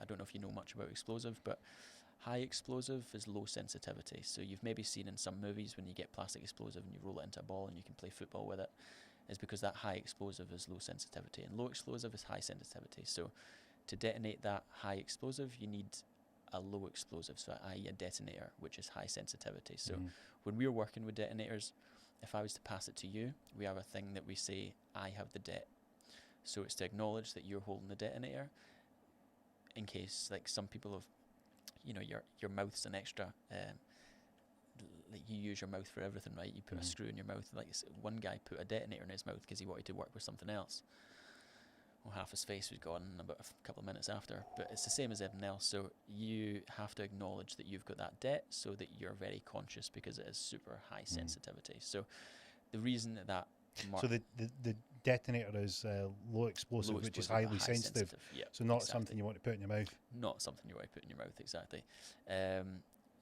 I don't know if you know much about explosive, but high explosive is low sensitivity. So you've maybe seen in some movies when you get plastic explosive and you roll it into a ball and you can play football with it, is because that high explosive is low sensitivity, and low explosive is high sensitivity. So to detonate that high explosive, you need a low explosive, so i.e. a detonator, which is high sensitivity. So when we're working with detonators, if I was to pass it to you, we have a thing that we say, I have the det. So it's to acknowledge that you're holding the detonator, in case, like, some people have, your mouth's an extra, like, you use your mouth for everything, right? You put a screw in your mouth. Like, one guy put a detonator in his mouth because he wanted to work with something else. Well, half his face was gone about a couple of minutes after. But it's the same as everything else. So you have to acknowledge that you've got that det, so that you're very conscious, because it is super high sensitivity. So the reason that so the detonator is low explosive, which is highly sensitive. Yep, so not something you want to put in your mouth. Not something you want to put in your mouth, exactly.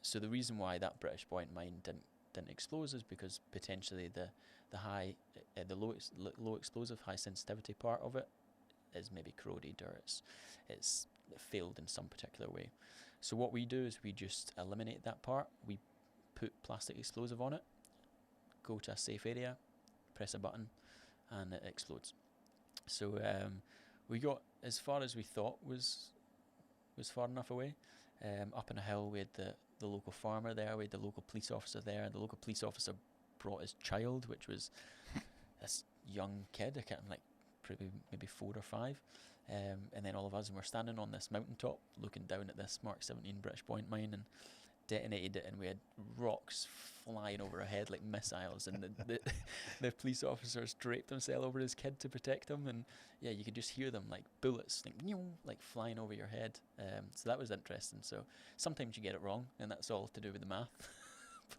So the reason why that British buoyant mine didn't explode is because potentially the low explosive, high sensitivity part of it is maybe corroded, or it's failed in some particular way. So what we do is we just eliminate that part. We put plastic explosive on it, go to a safe area, press a button, and it explodes. So we got as far as we thought was far enough away. Up on a hill, we had the local farmer there, we had the local police officer there. The local police officer brought his child, which was this young kid, I can't, like, maybe 4 or 5. And then all of us, and we're standing on this mountaintop looking down at this Mark 17 British buoyant mine, and detonated it, and we had rocks flying over our head like missiles, and the police officers draped themselves over his kid to protect him, and yeah, you could just hear them like bullets like flying over your head. So that was interesting. So sometimes you get it wrong, and that's all to do with the math.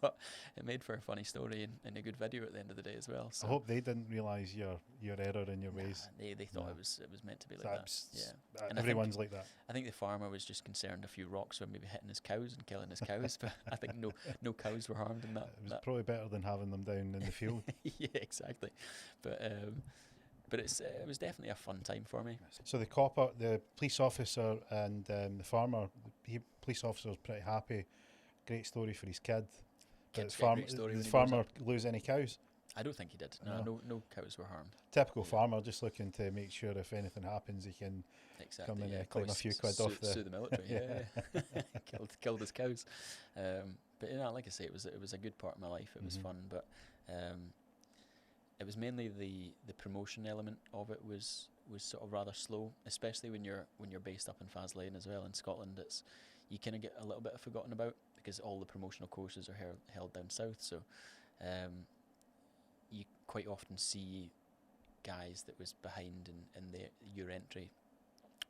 But it made for a funny story and a good video at the end of the day as well. So I hope they didn't realise your error in your ways. They thought it was meant to be like that. Yeah, and everyone's like that. I think the farmer was just concerned a few rocks were maybe hitting his cows and killing his cows, but I think no cows were harmed in that. It was probably better than having them down in the field. Yeah, exactly. But it was definitely a fun time for me. So the police officer, and the farmer, the police officer was pretty happy. Great story for his kid. Did the farmer lose any cows? I don't think he did. No cows were harmed. Typical farmer, just looking to make sure if anything happens, he can come and claim a few quid off sue the military. Yeah. killed his cows. But like I say, it was a good part of my life. It was fun, but it was mainly the promotion element of it was sort of rather slow, especially when you're based up in Faslane as well in Scotland. You kind of get a little bit forgotten about, because all the promotional courses are held down south. So you quite often see guys that was behind in your entry.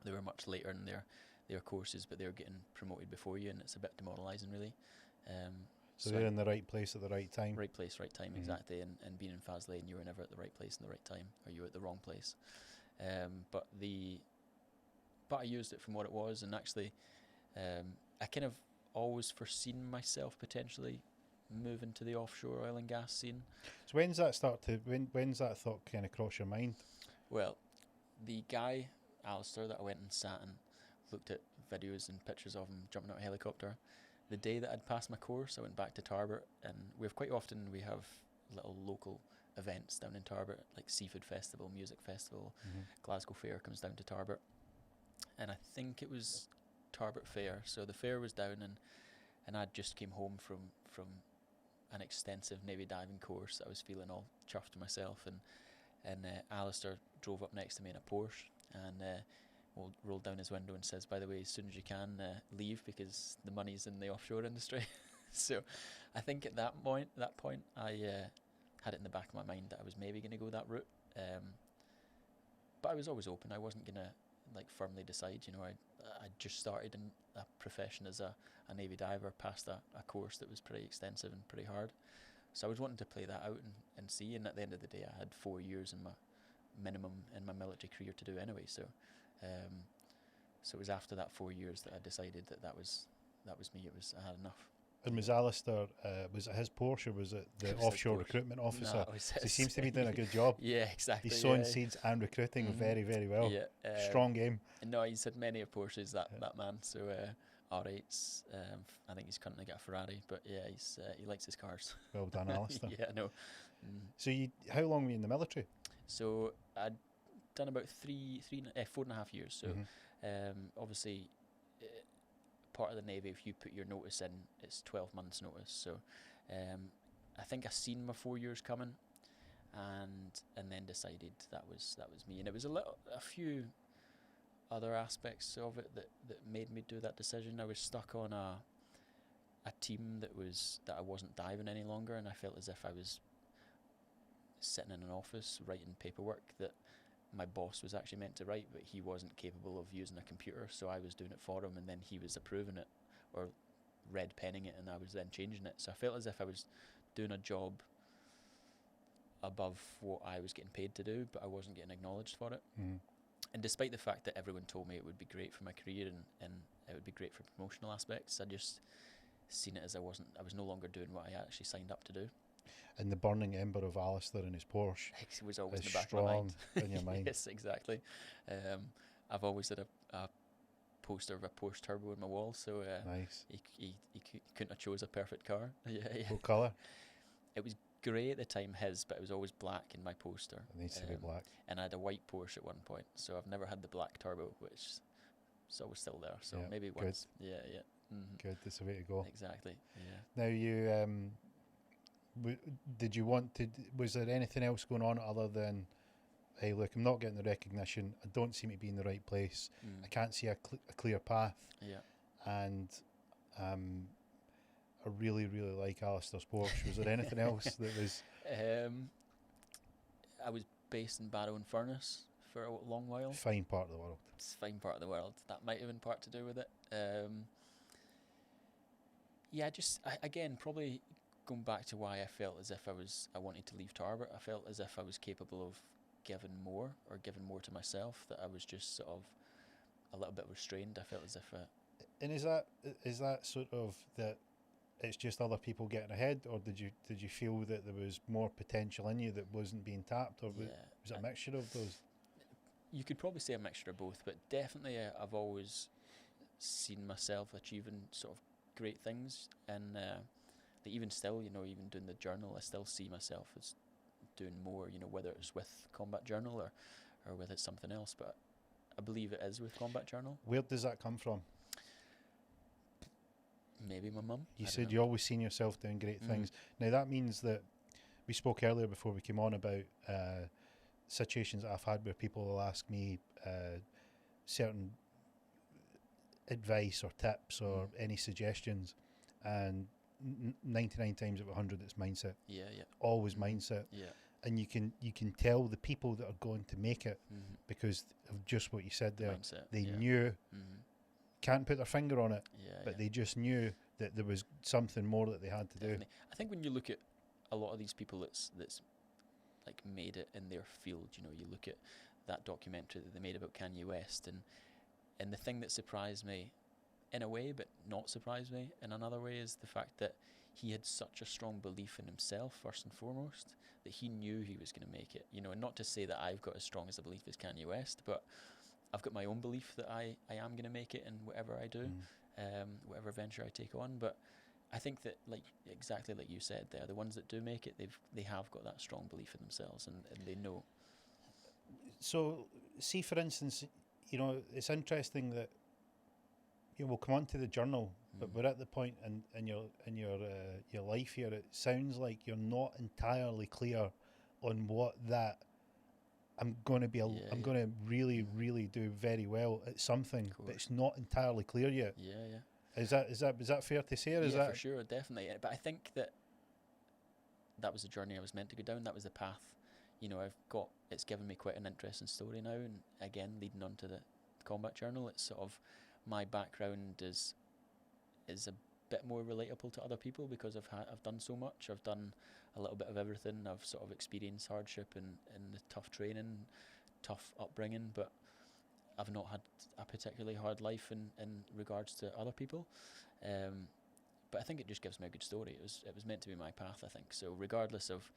They were much later in their courses, but they were getting promoted before you, and it's a bit demoralising, really. So they're in the right place at the right time. Right place, right time, exactly. And being in Faslane, you were never at the right place in the right time, or you were at the wrong place. But I used it from what it was, and actually, I kind of always foreseen myself potentially moving to the offshore oil and gas scene. So when's that thought kind of cross your mind? Well, the guy, Alistair, that I went and sat in looked at videos and pictures of him jumping out of a helicopter. The day that I'd passed my course, I went back to Tarbert, and we have little local events down in Tarbert, like Seafood Festival, Music Festival, Glasgow Fair comes down to Tarbert, and I think it was Tarbert Fair. So the fair was down, and I just came home from an extensive Navy diving course. I was feeling all chuffed to myself, and Alistair drove up next to me in a Porsche, and rolled down his window and says, "By the way, as soon as you can, leave, because the money's in the offshore industry." So I think at that point I had it in the back of my mind that I was maybe going to go that route, but I was always open. I wasn't going to firmly decide. I just started in a profession as a Navy diver, passed a course that was pretty extensive and pretty hard, so I was wanting to play that out and see. And at the end of the day, I had 4 years in my minimum in my military career to do anyway, so it was after that 4 years that I decided that was me. I had enough. And was Alistair, was it his Porsche, or was it the offshore recruitment officer? No, it was his. So he seems to be doing a good job. Yeah, exactly. He's sowing seeds and recruiting very, very well. Yeah, strong game. No, he's had many of Porsches, that man. So R8s. I think he's currently got a Ferrari, but yeah, he likes his cars. Well done, Alistair. Yeah, no. So how long were you in the military? So I'd done about 4.5 years. So obviously, part of the Navy, if you put your notice in, it's 12 months notice. So I think I seen my 4 years coming, and then decided that was me. And it was a few other aspects of it that made me do that decision. I was stuck on a team that I wasn't diving any longer, and I felt as if I was sitting in an office writing paperwork that my boss was actually meant to write, but he wasn't capable of using a computer, so I was doing it for him, and then he was approving it or red penning it, and I was then changing it. So I felt as if I was doing a job above what I was getting paid to do, but I wasn't getting acknowledged for it. And despite the fact that everyone told me it would be great for my career and it would be great for promotional aspects, I just seen it as I was no longer doing what I actually signed up to do. And the burning ember of Alistair in his Porsche It was always in the back of my mind. In your mind. Yes, exactly. I've always had a poster of a Porsche Turbo in my wall, so nice. He couldn't have chose a perfect car. Yeah. What colour? It was grey at the time, but it was always black in my poster. It needs to be black. And I had a white Porsche at one point, so I've never had the black Turbo, which is always still there. So maybe once. Good. Yeah. Good, that's the way to go. Exactly. Yeah. Now you did you want to? Was there anything else going on other than, hey, look, I'm not getting the recognition. I don't seem to be in the right place. I can't see a clear path. Yeah. And I really, really like Alistair's Porsche. Was there anything else that was? I was based in Barrow-in-Furness for a long while. Fine part of the world. It's a fine part of the world. That might have been part to do with it. Again, probably going back to why I felt as if I wanted to leave Tarbert. I felt as if I was capable of giving more to myself, that I was just sort of a little bit restrained. I felt as if And is that sort of that it's just other people getting ahead, or did you feel that there was more potential in you that wasn't being tapped, or was it a mixture of those? You could probably say a mixture of both, but definitely I've always seen myself achieving sort of great things, and even still, even doing the journal, I still see myself as doing more, whether it's with Combat Journal or whether it's something else, but I believe it is with Combat Journal. Where does that come from? Maybe my mum. You said you always seen yourself doing great things. Now that means that we spoke earlier before we came on about situations that I've had where people will ask me certain advice or tips or any suggestions, and 99 times out of 100 it's mindset. Yeah. Always mindset. Yeah. And you can tell the people that are going to make it because of just what you said there. Mindset, they knew, can't put their finger on it, but they they just knew that there was something more that they had to do. I think when you look at a lot of these people that's like made it in their field, you look at that documentary that they made about Kanye West, and the thing that surprised me in a way but not surprised me in another way is the fact that he had such a strong belief in himself first and foremost, that he knew he was going to make it, and not to say that I've got as strong as a belief as Kanye West, but I've got my own belief that I am going to make it in whatever I do, whatever venture I take on. But I think that, like, exactly like you said there, the ones that do make it, they have got that strong belief in themselves, and they know. So, see, for instance, you know, it's interesting that, you know, we'll come on to the journal, but we're at the point in your life here. It sounds like you're not entirely clear on what that I'm going to be. I'm going to really do very well at something, but it's not entirely clear yet. Yeah. Is that fair to say? Or is that for sure, definitely. But I think that was the journey I was meant to go down. That was the path. You know, it's given me quite an interesting story now, and again, leading on to the combat journal, it's sort of, my background is a bit more relatable to other people because I've done so much. I've done a little bit of everything. I've sort of experienced hardship and the tough training, tough upbringing, but I've not had a particularly hard life in regards to other people. But I think it just gives me a good story. It was meant to be my path, I think. So regardless of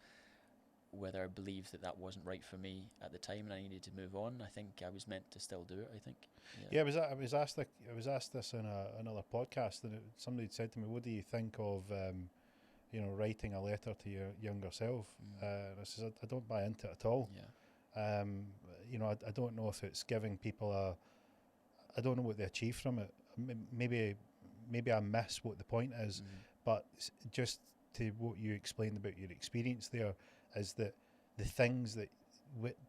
whether I believed that wasn't right for me at the time and I needed to move on, I think I was meant to still do it, I think. Yeah, I was asked this in another podcast, and somebody said to me, "What do you think of, you know, writing a letter to your younger self?" And I said, I don't buy into it at all. Yeah. You know, I don't know if it's giving people I don't know what they achieve from it. Maybe I miss what the point is, but just to what you explained about your experience there, is that the things that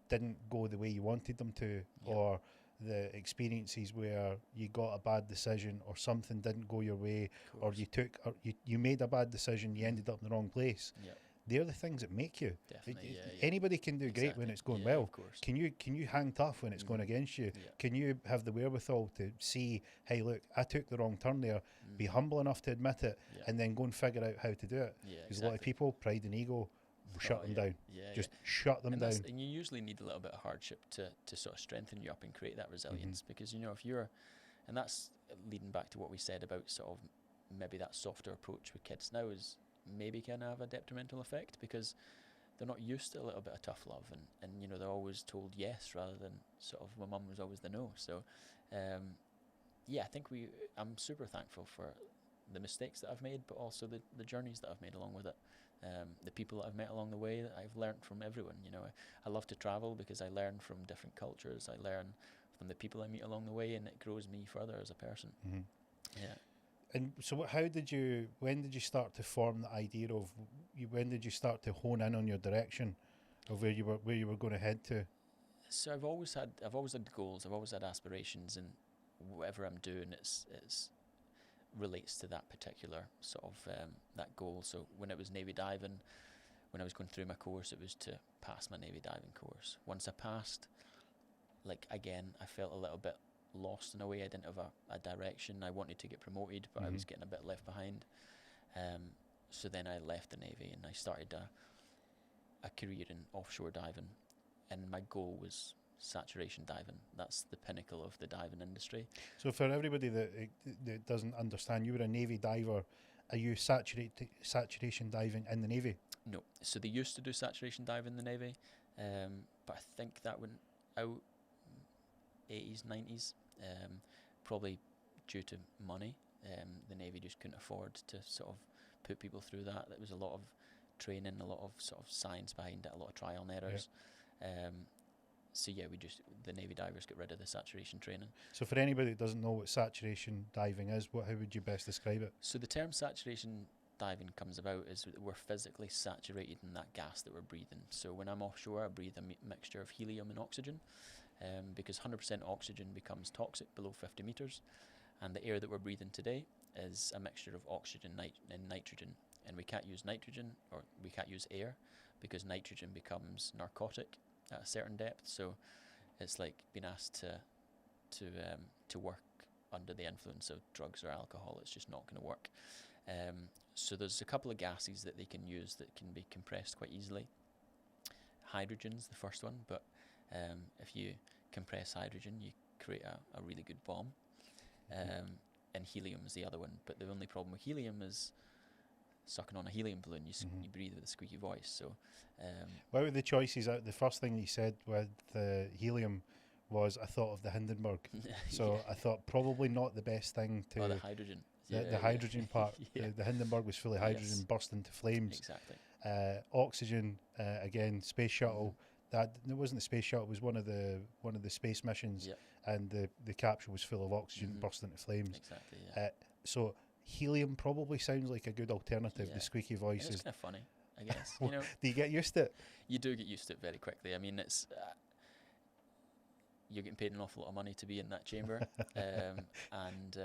didn't go the way you wanted them to, or the experiences where you got a bad decision or something didn't go your way, or you made a bad decision, you ended up in the wrong place. They're the things that make you. Definitely, Anybody can do great when it's going well. Of course. Can you hang tough when it's going against you? Can you have the wherewithal to see, hey, look, I took the wrong turn there, be humble enough to admit it, and then go and figure out how to do it? Because a lot of people, pride and ego, shut them down. Shut them down. And you usually need a little bit of hardship to sort of strengthen you up and create that resilience, because, you know, if you're, and that's leading back to what we said about sort of maybe that softer approach with kids now is maybe can have a detrimental effect, because they're not used to a little bit of tough love, and you know, they're always told yes rather than sort of, my mum was always the no. So I think I'm super thankful for the mistakes that I've made, but also the journeys that I've made along with it. The people that I've met along the way, that I've learned from everyone. You know, I love to travel because I learn from different cultures. I learn from the people I meet along the way, and it grows me further as a person. Yeah. And so, when did you start to form the idea of? When did you start to hone in on your direction of where you were going to head to? So I've always had goals. I've always had aspirations, and whatever I'm doing, it's relates to that particular sort of that goal. So when it was Navy diving, when I was going through my course, it was to pass my Navy diving course. Once I passed, like, again, I felt a little bit lost in a way. I didn't have a direction. I wanted to get promoted, but I was getting a bit left behind. So then I left the Navy and I started a career in offshore diving, and my goal was saturation diving. That's the pinnacle of the diving industry. So for everybody that doesn't understand, you were a Navy diver. Are you saturation diving in the Navy? No. So they used to do saturation diving in the Navy, but I think that went out 80s, 90s, probably due to money. The Navy just couldn't afford to sort of put people through that. There was a lot of training, a lot of sort of science behind it, a lot of trial and errors. So the Navy divers get rid of the saturation training. So for anybody that doesn't know what saturation diving is, how would you best describe it? So the term saturation diving comes about is that we're physically saturated in that gas that we're breathing. So when I'm offshore, I breathe a mixture of helium and oxygen, because 100% oxygen becomes toxic below 50 meters, and the air that we're breathing today is a mixture of oxygen and nitrogen, and we can't use nitrogen, or we can't use air, because nitrogen becomes narcotic at a certain depth. So it's like being asked to work under the influence of drugs or alcohol. It's just not going to work. So there's a couple of gases that they can use that can be compressed quite easily. Hydrogen's the first one, but if you compress hydrogen, you create a really good bomb. And helium is the other one, but the only problem with helium is sucking on a helium balloon. You breathe with a squeaky voice. So what were the choices? The first thing you said with the helium was I thought of the Hindenburg. So I thought probably not the best thing to... Oh, the hydrogen. The hydrogen part. Yeah. The Hindenburg was fully hydrogen, Yes. burst into flames. Exactly. Oxygen, again, space shuttle. That it wasn't the space shuttle. It was one of the space missions, Yep. and the capsule was full of oxygen, burst into flames. Exactly. Yeah. So helium probably sounds like a good alternative. Yeah. The squeaky And voice it's is... kind of funny, I guess. Well, do you get used to it? You do get used to it very quickly. I mean, it's you're getting paid an awful lot of money to be in that chamber, and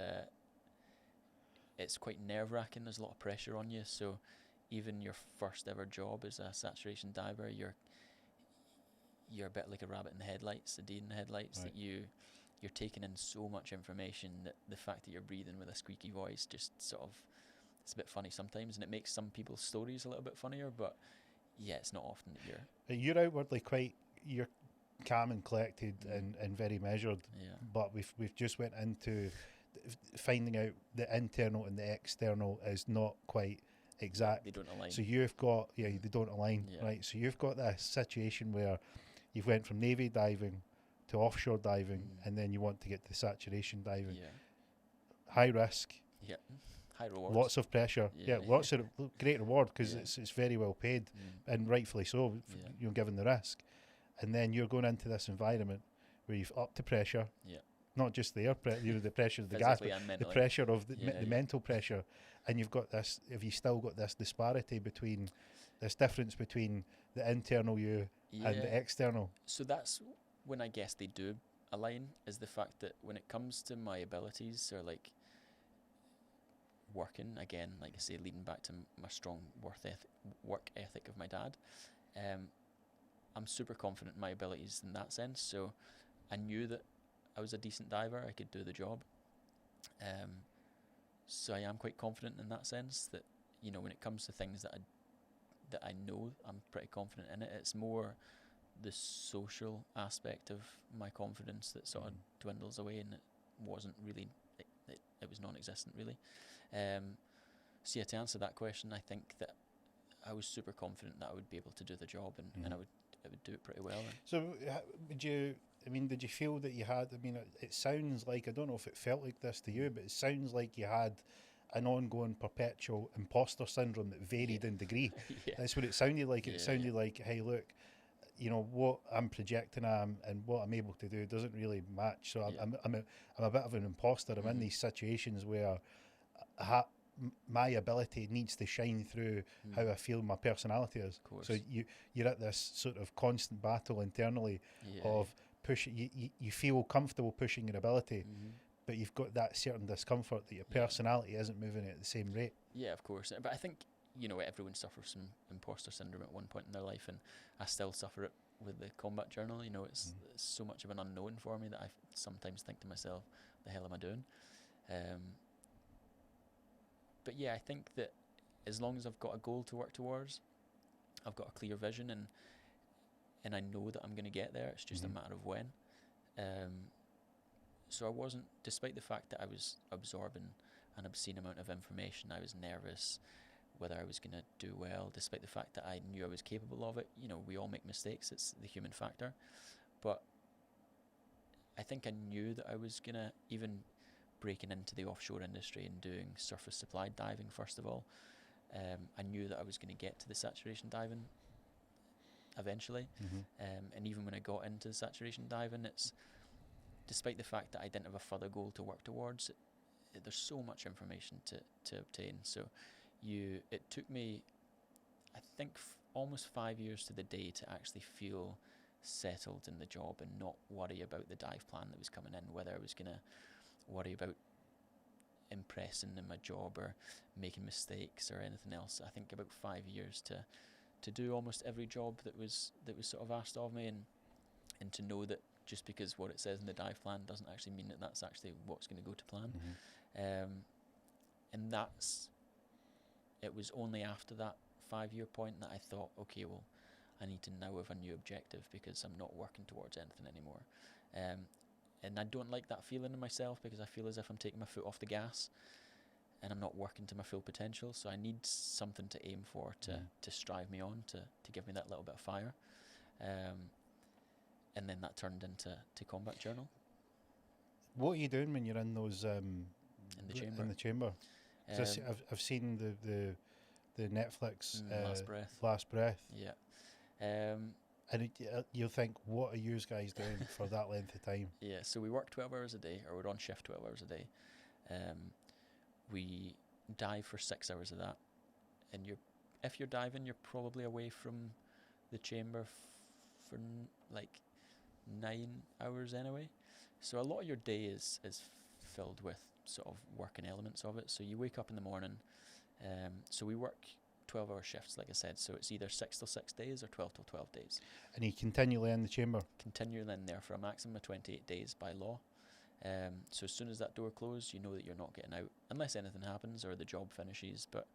it's quite nerve-wracking. There's a lot of pressure on you. So even your first ever job as a saturation diver, you're a bit like a rabbit in the headlights, a deer in the headlights. Right. That you're taking in so much information that the fact that you're breathing with a squeaky voice just sort of, it's a bit funny sometimes, and it makes some people's stories a little bit funnier. But yeah, it's not often that You're outwardly you're calm and collected and very measured. Yeah. But we've just went into finding out the internal and the external is not quite exact. They don't align. So you've got they don't align, Yeah. right? So you've got this situation where you've went from navy diving to offshore diving, and then you want to get to saturation diving. Yeah. High risk, Yeah. High rewards. lots of pressure. Yeah. Lots of great reward because Yeah. it's very well paid, and rightfully so. Yeah. Given the risk, and then you're going into this environment where you've upped the pressure. Yeah. Not just the air pressure, the pressure of the gas, Physically but and the mentally. pressure of the Yeah. mental pressure, and you've got this. Have you still got this disparity between this difference between the internal you Yeah. and the external? So that's when I guess they do align, is the fact that when it comes to my abilities, or like working, again, like I say, leading back to my strong work ethic of my dad, I'm super confident in my abilities in that sense. So I knew that I was a decent diver, I could do the job. So I am quite confident in that sense that, when it comes to things that I know, I'm pretty confident in it. It's more the social aspect of my confidence that sort of dwindles away, and it wasn't really, it was non-existent really. So yeah, to answer that question, I think that I was super confident that I would be able to do the job, and I would do it pretty well. So did you feel that you had, it sounds like, I don't know if it felt like this to you, but it sounds like you had an ongoing perpetual imposter syndrome that varied in degree. Yeah. That's what it sounded like. It Yeah, sounded like, hey, look, what I'm projecting and what I'm able to do doesn't really match. So Yeah. I'm a bit of an imposter. I'm in these situations where my ability needs to shine through how I feel my personality is. Of course. So you're at this sort of constant battle internally of pushing. You feel comfortable pushing your ability, but you've got that certain discomfort that your personality isn't moving at the same rate. Yeah, of course. But I think, everyone suffers from imposter syndrome at one point in their life, and I still suffer it with the combat journal. It's so much of an unknown for me that I sometimes think to myself, the hell am I doing? But yeah, I think that as long as I've got a goal to work towards, I've got a clear vision, and I know that I'm going to get there. It's just a matter of when. So I wasn't, despite the fact that I was absorbing an obscene amount of information, I was nervous whether I was going to do well, despite the fact that I knew I was capable of it. We all make mistakes. It's the human factor. But I think I knew that I was going to, even breaking into the offshore industry and doing surface supplied diving, first of all, I knew that I was going to get to the saturation diving eventually. And even when I got into the saturation diving, it's, despite the fact that I didn't have a further goal to work towards, there's so much information to obtain. So it took me, I think, almost 5 years to the day to actually feel settled in the job and not worry about the dive plan that was coming in, whether I was going to worry about impressing in my job or making mistakes or anything else. I think about 5 years to do almost every job that was sort of asked of me, and to know that just because what it says in the dive plan doesn't actually mean that that's actually what's going to go to plan. And it was only after that 5 year point that I thought, okay, well, I need to now have a new objective because I'm not working towards anything anymore. And I don't like that feeling in myself, because I feel as if I'm taking my foot off the gas and I'm not working to my full potential. So I need something to aim for, to strive me on, to give me that little bit of fire. and then that turned into combat journal What are you doing when you're in those in the chamber. In the chamber? 'Cause I've seen the Netflix Last Breath. Last Breath. Yeah. And you'll think, what are you guys doing for that length of time? Yeah, so we work 12 hours a day, or we're on shift 12 hours a day. We dive for 6 hours of that, and if you're diving, you're probably away from the chamber for like 9 hours anyway. So a lot of your day is filled with sort of working elements of it. So you wake up in the morning, so we work 12-hour shifts, like I said, so it's either 6 till 6 days or 12 till 12 days. And you continually in the chamber? Continually in there for a maximum of 28 days by law. So as soon as that door closes, you know that you're not getting out, unless anything happens or the job finishes. But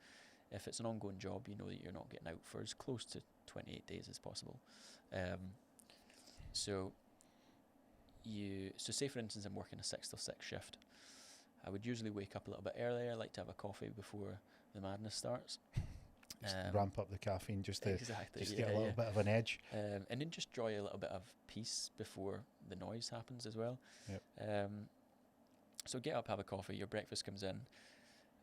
if it's an ongoing job, you know that you're not getting out for as close to 28 days as possible. So say for instance I'm working a 6 till 6 shift. I would usually wake up a little bit earlier. I like to have a coffee before the madness starts. Just ramp up the caffeine just to exactly, get a little bit of an edge. And then just enjoy a little bit of peace before the noise happens as well. Yep. So get up, have a coffee, your breakfast comes in.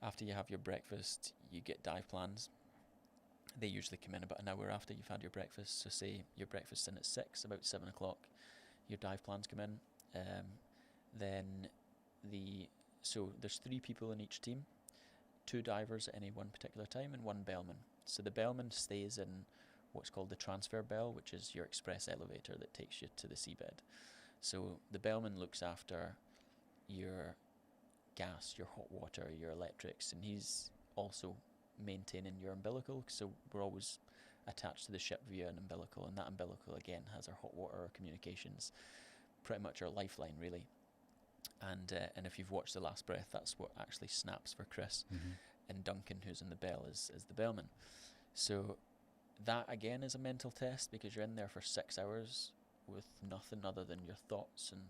After you have your breakfast, you get dive plans. They usually come in about an hour after you've had your breakfast. So say your breakfast's in at 6, about 7 o'clock, your dive plans come in. So there's 3 people in each team, 2 divers at any one particular time, and 1 bellman. So the bellman stays in what's called the transfer bell, which is your express elevator that takes you to the seabed. So the bellman looks after your gas, your hot water, your electrics, and he's also maintaining your umbilical. So we're always attached to the ship via an umbilical, and that umbilical again has our hot water, our communications, pretty much our lifeline really. And if you've watched The Last Breath, that's what actually snaps for Chris. Mm-hmm. And Duncan, who's in the bell, is the bellman. So that again is a mental test, because you're in there for 6 hours with nothing other than your thoughts and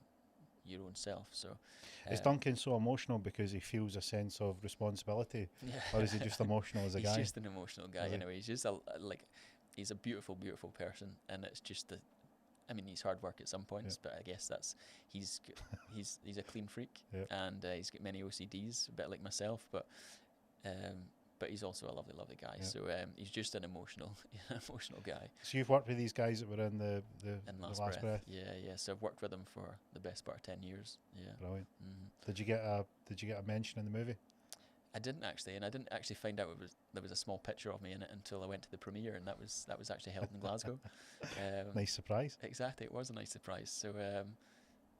your own self. So is Duncan so emotional because he feels a sense of responsibility, or is he just emotional as a guy? He's just an emotional guy anyway. He's just he's a beautiful, beautiful person, and it's just he's hard work at some points, but I guess he's a clean freak, and he's got many OCDs, a bit like myself, but he's also a lovely, lovely guy. So he's just an emotional guy. So you've worked with these guys that were in the last breath. Yeah. So I've worked with them for the best part of 10 years. Yeah. Brilliant. Mm-hmm. Did you get a mention in the movie? I didn't actually, and I didn't actually find out there was a small picture of me in it until I went to the premiere, and that was actually held in Glasgow. Nice surprise. Exactly, it was a nice surprise. So,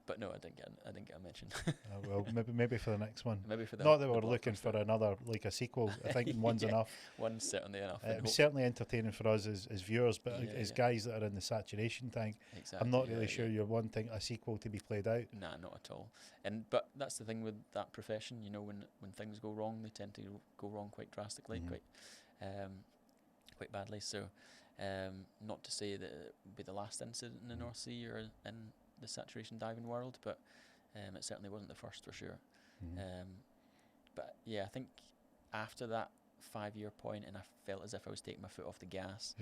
but no, I didn't get a mention. Well, maybe for the next one. Maybe for not that we're looking for another, like a sequel. I think one's enough. One's certainly enough. It was certainly entertaining for us as viewers, but as guys that are in the saturation tank, exactly, I'm not really sure you're wanting a sequel to be played out. Nah, not at all. But that's the thing with that profession. You know, when things go wrong, they tend to go wrong quite drastically, quite badly. So, not to say that it would be the last incident in the North Sea or in the saturation diving world, but it certainly wasn't the first for sure. But yeah, I think after that 5-year point, and I felt as if I was taking my foot off the gas,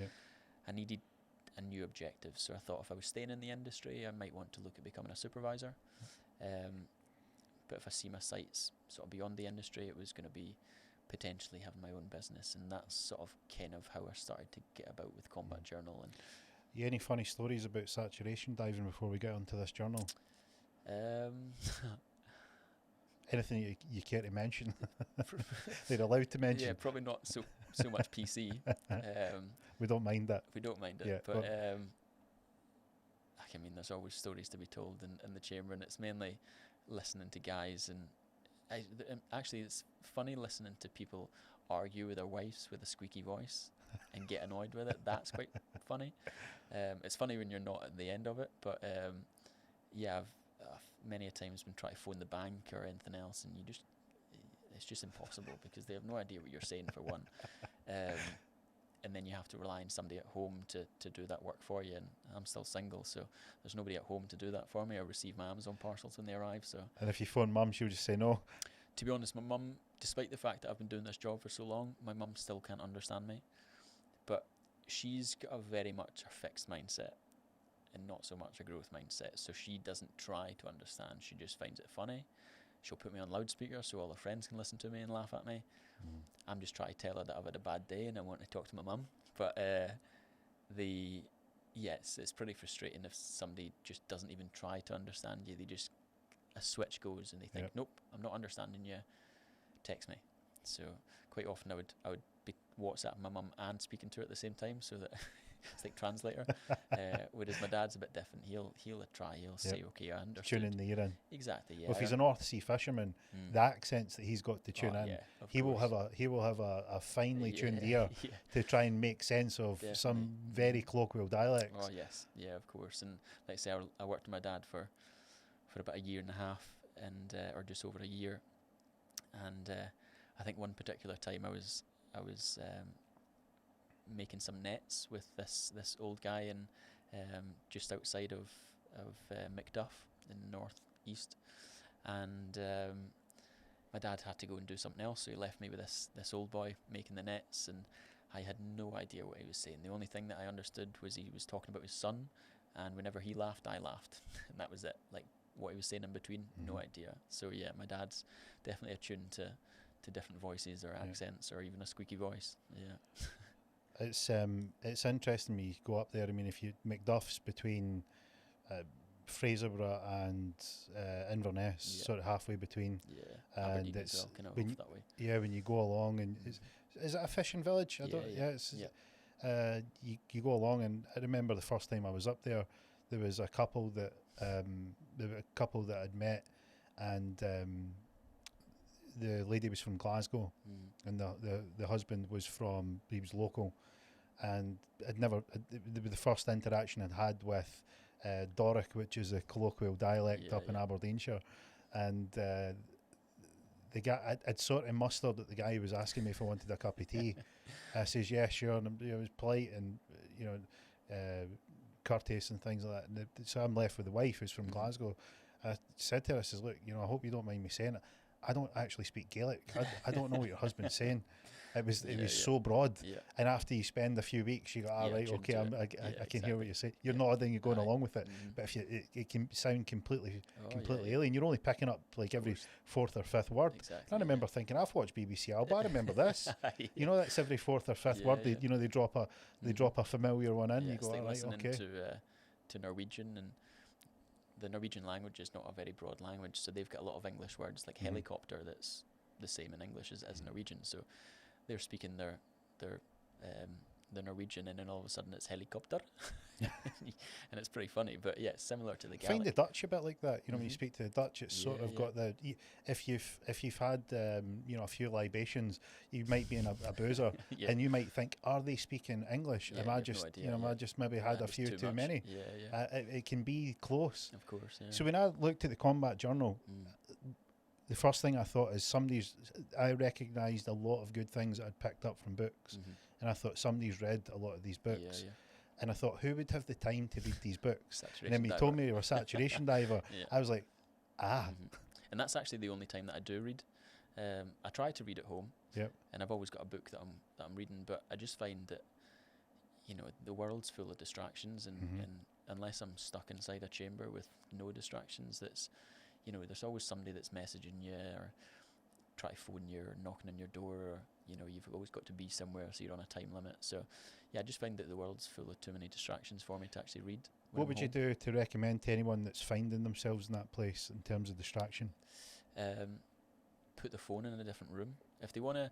I needed a new objective. So I thought if I was staying in the industry, I might want to look at becoming a supervisor. But if I see my sights sort of beyond the industry, it was going to be potentially having my own business, and that's sort of kind of how I started to get about with Combat Journal. And any funny stories about saturation diving before we get onto this journal? Anything you care to mention? They're allowed to mention. Yeah, probably not so much PC. We don't mind that. We don't mind it, yeah, but I mean, there's always stories to be told in the chamber, and it's mainly listening to guys. And actually, it's funny listening to people argue with their wives with a squeaky voice and get annoyed with it. That's quite funny. It's funny when you're not at the end of it, but I've many a times been trying to phone the bank or anything else, and it's just impossible because they have no idea what you're saying, for one. And then you have to rely on somebody at home to do that work for you, and I'm still single, so there's nobody at home to do that for me. I receive my Amazon parcels when they arrive. So, and if you phone mum, she'll just say no. To be honest, my mum, despite the fact that I've been doing this job for so long, my mum still can't understand me. But she's got a very much a fixed mindset. and not so much a growth mindset. So she doesn't try to understand. She just finds it funny. She'll put me on loudspeaker so all her friends can listen to me and laugh at me. I'm just trying to tell her that I've had a bad day and I want to talk to my mum. But yes, it's pretty frustrating if somebody just doesn't even try to understand you. They just, a switch goes and they think, nope, I'm not understanding you. Text me. So quite often I would be WhatsApping my mum and speaking to her at the same time, so that it's like translator. Whereas my dad's a bit different. He'll try. He'll say, okay, I understood. Tuning the ear in. Exactly. Yeah. Well, if he's a North Sea fisherman, the accents that he's got to tune in, he will have a finely tuned ear to try and make sense of some very colloquial dialects. Oh yes, yeah, of course. And like I say, I worked with my dad for about a year and a half, and or just over a year. And I think one particular time I was making some nets with this old guy in just outside of Macduff in the northeast, and my dad had to go and do something else, so he left me with this old boy making the nets, and I had no idea what he was saying. The only thing that I understood was he was talking about his son, and whenever he laughed, I laughed, and that was it. Like, what he was saying in between, no idea. So yeah, my dad's definitely attuned to different voices or accents or even a squeaky voice. Yeah. It's interesting when you go up there. I mean, if you Macduff's between Fraserburgh and Inverness, sort of halfway between. Yeah, and Aberdeen it's as well, kind of when off that way. Yeah, when you go along, and is it a fishing village? You go along, and I remember the first time I was up there, there was a couple that I'd met, and the lady was from Glasgow, and the husband was local, and it was the first interaction I'd had with Doric, which is a colloquial dialect up in Aberdeenshire, and the guy, I'd sort of mustered that the guy was asking me if I wanted a cup of tea. I says, yeah, sure, and I was polite and courteous and things like that. And so I'm left with the wife who's from Glasgow. I said to her, I says, look, I hope you don't mind me saying it, I don't actually speak Gaelic. I don't know what your husband's saying. It was so broad. Yeah. And after you spend a few weeks, you go, right, okay, I can hear what you're saying. You're nodding, you're going along with it. But if it can sound completely alien. You're only picking up like every fourth or fifth word. Exactly, and I remember thinking, I've watched BBC Alba. I remember this. That's every fourth or fifth word. They drop a familiar one in. You go, like right, okay. To Norwegian, and the Norwegian language is not a very broad language, so they've got a lot of English words like helicopter that's the same in English as Norwegian. So they're speaking their Norwegian, and then all of a sudden it's helicopter, and it's pretty funny. But yeah, it's similar to the Gaelic. I find the Dutch a bit like that. When you speak to the Dutch, it's sort of got the if you've had a few libations, you might be in a boozer, and you might think, are they speaking English? Am I just am I just maybe had a few too many? It can be close. Of course. Yeah. So when I looked at the combat journal, the first thing I thought is I recognised a lot of good things that I'd picked up from books, and I thought somebody's read a lot of these books. And I thought, who would have the time to read these books? And then when you told me you were a saturation diver, I was like, And that's actually the only time that I do read. I try to read at home, and I've always got a book that I'm reading, but I just find that the world's full of distractions, and unless I'm stuck inside a chamber with no distractions, there's always somebody that's messaging you or try to phone you or knocking on your door, or you've always got to be somewhere, so you're on a time limit. So I just find that the world's full of too many distractions for me to actually read. What would you do to recommend to anyone that's finding themselves in that place in terms of distraction? Put the phone in a different room. If they want to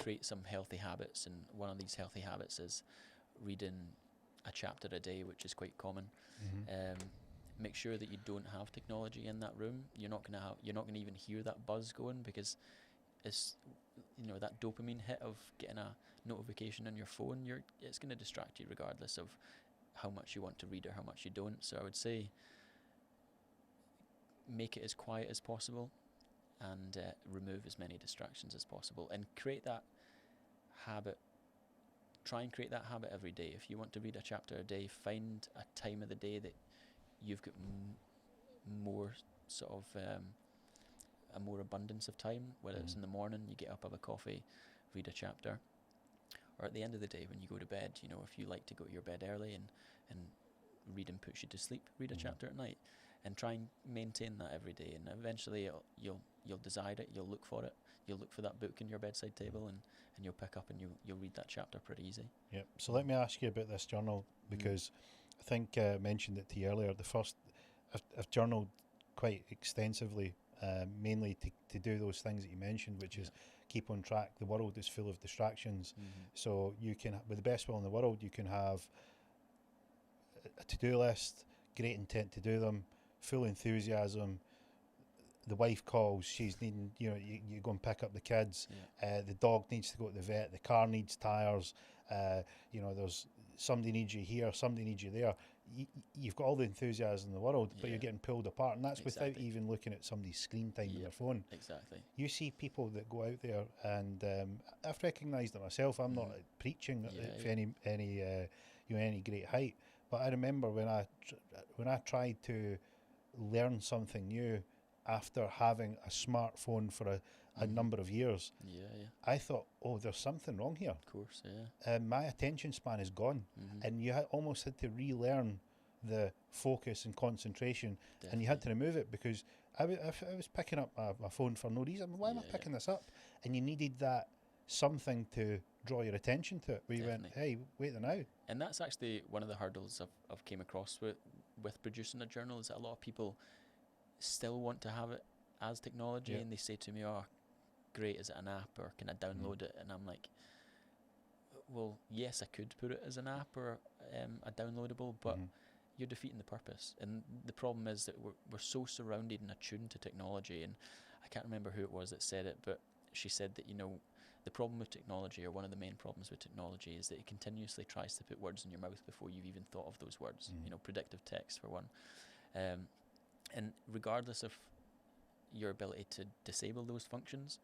create some healthy habits, and one of these healthy habits is reading a chapter a day, which is quite common. Make sure that you don't have technology in that room. You're not gonna even hear that buzz going, because it's that dopamine hit of getting a notification on your phone. It's gonna distract you regardless of how much you want to read or how much you don't. So I would say make it as quiet as possible, and remove as many distractions as possible, and create that habit. Try and create that habit every day. If you want to read a chapter a day, find a time of the day that you've got more sort of a more abundance of time, whether it's in the morning, you get up, have a coffee, read a chapter, or at the end of the day when you go to bed. If you like to go to your bed early and reading puts you to sleep. Read a chapter at night, and try and maintain that every day. And eventually, you'll desire it. You'll look for it. You'll look for that book in your bedside table, and you'll pick up and you'll read that chapter pretty easy. Yep. So let me ask you about this journal, because I think I mentioned it to you earlier. The first, I've journaled quite extensively, mainly to do those things that you mentioned, which is keep on track. The world is full of distractions, so you can, with the best will in the world, you can have a to-do list, great intent to do them, full enthusiasm. The wife calls, she's needing, you go and pick up the kids, the dog needs to go to the vet, the car needs tyres, there's somebody needs you here, somebody needs you there. You've got all the enthusiasm in the world, but you're getting pulled apart, and that's without even looking at somebody's screen time on their phone. Exactly. You see people that go out there, and I've recognised it myself. I'm not preaching for any great height, but I remember when I tried to learn something new after having a smartphone for a number of years. I thought, oh, there's something wrong here. Of course, yeah. My attention span is gone, and you almost had to relearn the focus and concentration. Definitely. And you had to remove it, because I was picking up my phone for no reason. Why am I picking this up? And you needed that something to draw your attention to it, where you went, hey, wait now. And that's actually one of the hurdles I've came across with producing a journal, is that a lot of people still want to have it as technology, and they say to me, oh, great, is it an app, or can I download it? And I'm like, well, yes, I could put it as an app or a downloadable, but you're defeating the purpose. And the problem is that we're so surrounded and attuned to technology, and I can't remember who it was that said it, but she said that, the problem with technology, or one of the main problems with technology, is that it continuously tries to put words in your mouth before you've even thought of those words. Predictive text, for one. And regardless of your ability to disable those functions,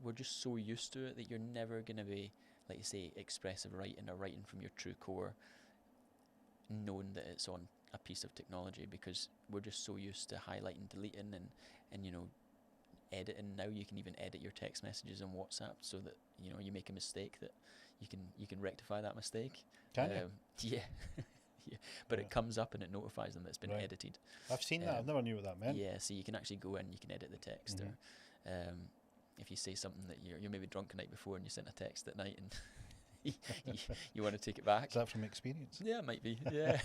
we're just so used to it that you're never going to be, like you say, expressive writing, or writing from your true core, knowing that it's on a piece of technology, because we're just so used to highlighting, deleting, and editing. Now you can even edit your text messages on WhatsApp, so that you make a mistake, that you can rectify that mistake. Can you? Yeah. Yeah, but it comes up and it notifies them that it's been edited. I've seen that. I never knew what that meant. Yeah, so you can actually go in, you can edit the text, or if you say something that you're maybe drunk the night before and you sent a text at night and you want to take it back. Is that from experience? Yeah, it might be. Yeah,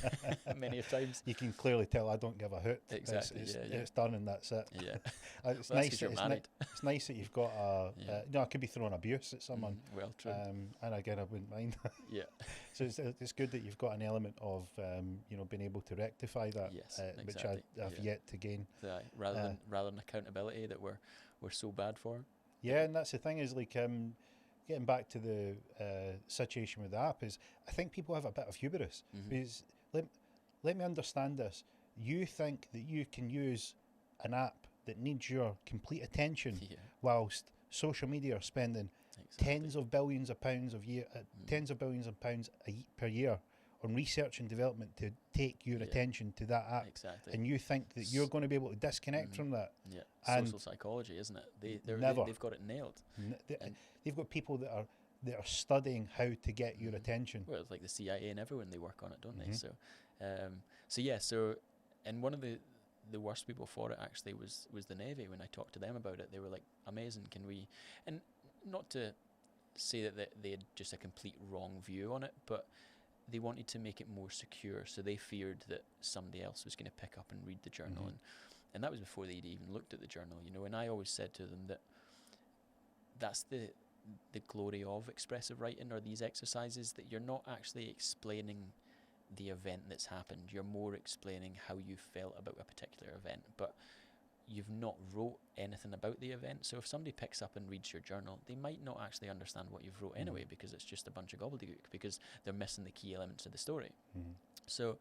many of times. You can clearly tell I don't give a hoot. Exactly. It's done and that's it. Yeah. It's nice. It's nice that you've got I could be throwing abuse at someone. Well, true. And again, I wouldn't mind. Yeah. So it's good that you've got an element of being able to rectify that. Yes, which I've yet to gain. Rather than accountability that we're so bad for. Yeah, and that's the thing, is like getting back to the situation with the app, is I think people have a bit of hubris. Because let me understand this. You think that you can use an app that needs your complete attention, whilst social media are spending tens of billions of pounds per year on research and development to take your attention to that app. Exactly. And you think that you're going to be able to disconnect from that. Yeah. And social psychology, isn't it? They've got it nailed. They've got people that are studying how to get your attention. Well, it's like the CIA and everyone, they work on it, don't they? So, and one of the worst people for it actually was the Navy. When I talked to them about it, they were like, amazing, can we, and not to say that they had just a complete wrong view on it, but they wanted to make it more secure, so they feared that somebody else was going to pick up and read the journal, and that was before they'd even looked at the journal, and I always said to them that that's the glory of expressive writing, or these exercises, that you're not actually explaining the event that's happened, you're more explaining how you felt about a particular event, but you've not wrote anything about the event. So if somebody picks up and reads your journal, they might not actually understand what you've wrote anyway, because it's just a bunch of gobbledygook, because they're missing the key elements of the story. So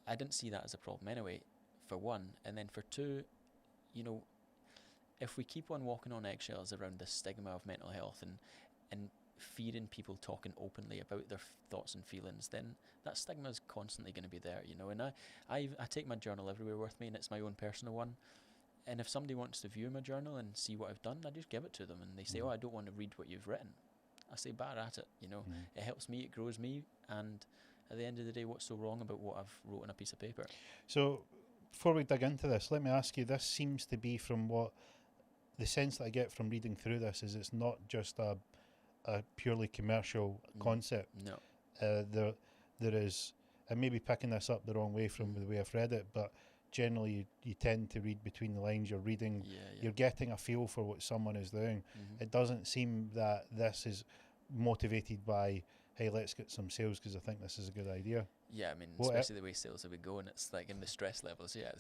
I didn't see that as a problem anyway, for one. And then for two, if we keep on walking on eggshells around the stigma of mental health and fearing people talking openly about their thoughts and feelings, then that stigma is constantly going to be there, And I take my journal everywhere with me, and it's my own personal one. And if somebody wants to view my journal and see what I've done, I just give it to them, and they say, oh, I don't want to read what you've written. I say, bar at it, It helps me, it grows me, and at the end of the day, what's so wrong about what I've wrote on a piece of paper? So, before we dig into this, let me ask you, this seems to be, from what the sense that I get from reading through this, is it's not just a purely commercial concept. No. There is, I may be picking this up the wrong way from the way I've read it, but generally you tend to read between the lines. You're reading, you're getting a feel for what someone is doing. It doesn't seem that this is motivated by, hey, let's get some sales because I think this is a good idea. Yeah, I mean, especially the way sales have been going, it's like in the stress levels. Yeah,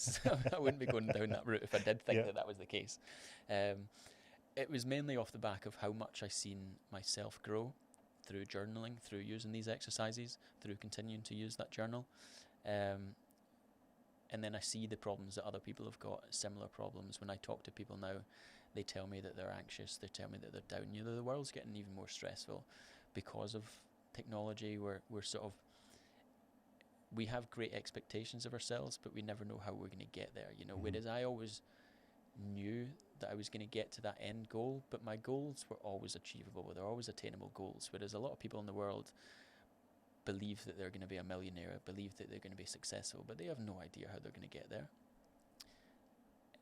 I wouldn't be going down that route if I did think that was the case. It was mainly off the back of how much I seen myself grow through journaling, through using these exercises, through continuing to use that journal. And then I see the problems that other people have got, similar problems. When I talk to people now, they tell me that they're anxious, they tell me that they're down. The world's getting even more stressful because of technology. We're sort of, we have great expectations of ourselves, but we never know how we're going to get there, whereas I always knew that I was going to get to that end goal, but my goals were always achievable. They're always attainable goals, whereas a lot of people in the world believe that they're going to be a millionaire, believe that they're going to be successful, but they have no idea how they're going to get there.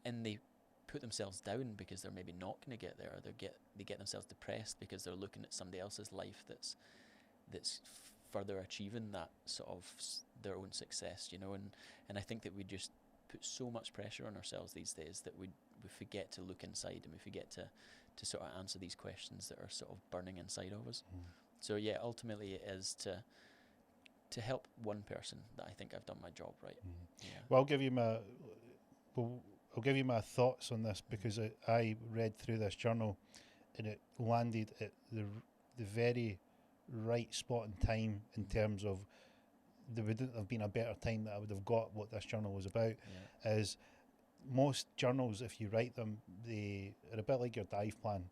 And they put themselves down because they're maybe not going to get there, or they get themselves depressed because they're looking at somebody else's life that's further achieving that sort of their own success, and I think that we just put so much pressure on ourselves these days that we forget to look inside, and we forget to sort of answer these questions that are sort of burning inside of us. So yeah, ultimately it is to help one person that I think I've done my job right. Well, I'll give you my thoughts on this, because I read through this journal and it landed at the very right spot in time, in terms of there wouldn't have been a better time that I would have got what this journal was about. Is most journals, if you write them, they are a bit like your dive plan,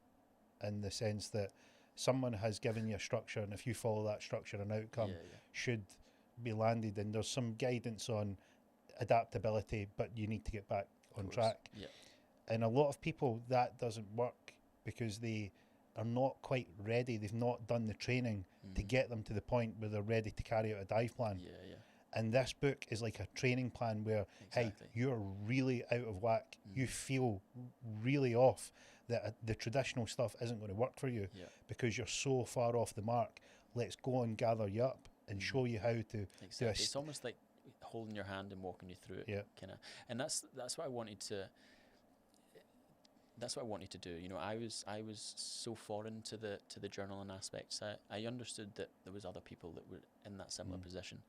in the sense that someone has given you a structure, and if you follow that structure, an outcome should be landed, and there's some guidance on adaptability, but you need to get back on track. And a lot of people, that doesn't work because they are not quite ready. They've not done the training to get them to the point where they're ready to carry out a dive plan. And this book is like a training plan where, hey, you're really out of whack. You feel really off, that the traditional stuff isn't going to work for you because you're so far off the mark. Let's go and gather you up and show you how to do it's almost like holding your hand and walking you through it, kind of. And that's what I wanted to. That's what I wanted to do. I was so foreign to the journaling aspects. I understood that there was other people that were in that similar position.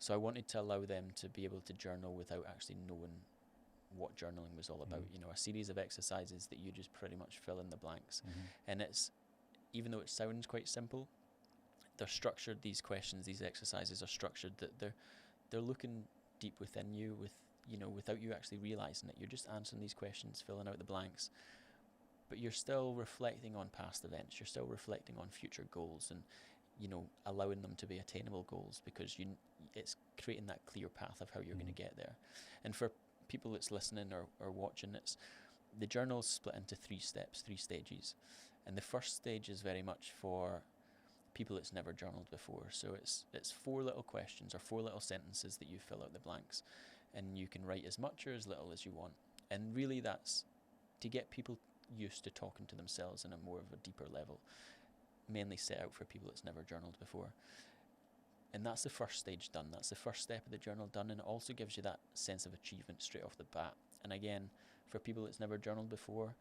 So I wanted to allow them to be able to journal without actually knowing what journaling was all about. A series of exercises that you just pretty much fill in the blanks. And it's, even though it sounds quite simple, they're structured. These questions, these exercises are structured that they're looking deep within you, without you actually realizing it. You're just answering these questions, filling out the blanks, but you're still reflecting on past events. You're still reflecting on future goals, and allowing them to be attainable goals, because it's creating that clear path of how you're going to get there. And for people that's listening or watching, the journal's split into 3 steps, 3 stages. And the first stage is very much for people that's never journaled before. So it's 4 little questions or 4 little sentences that you fill out the blanks, and you can write as much or as little as you want. And really that's to get people used to talking to themselves in a more of a deeper level, mainly set out for people that's never journaled before. And that's the first stage done. That's the first step of the journal done, and it also gives you that sense of achievement straight off the bat. And again, for people that's never journaled before,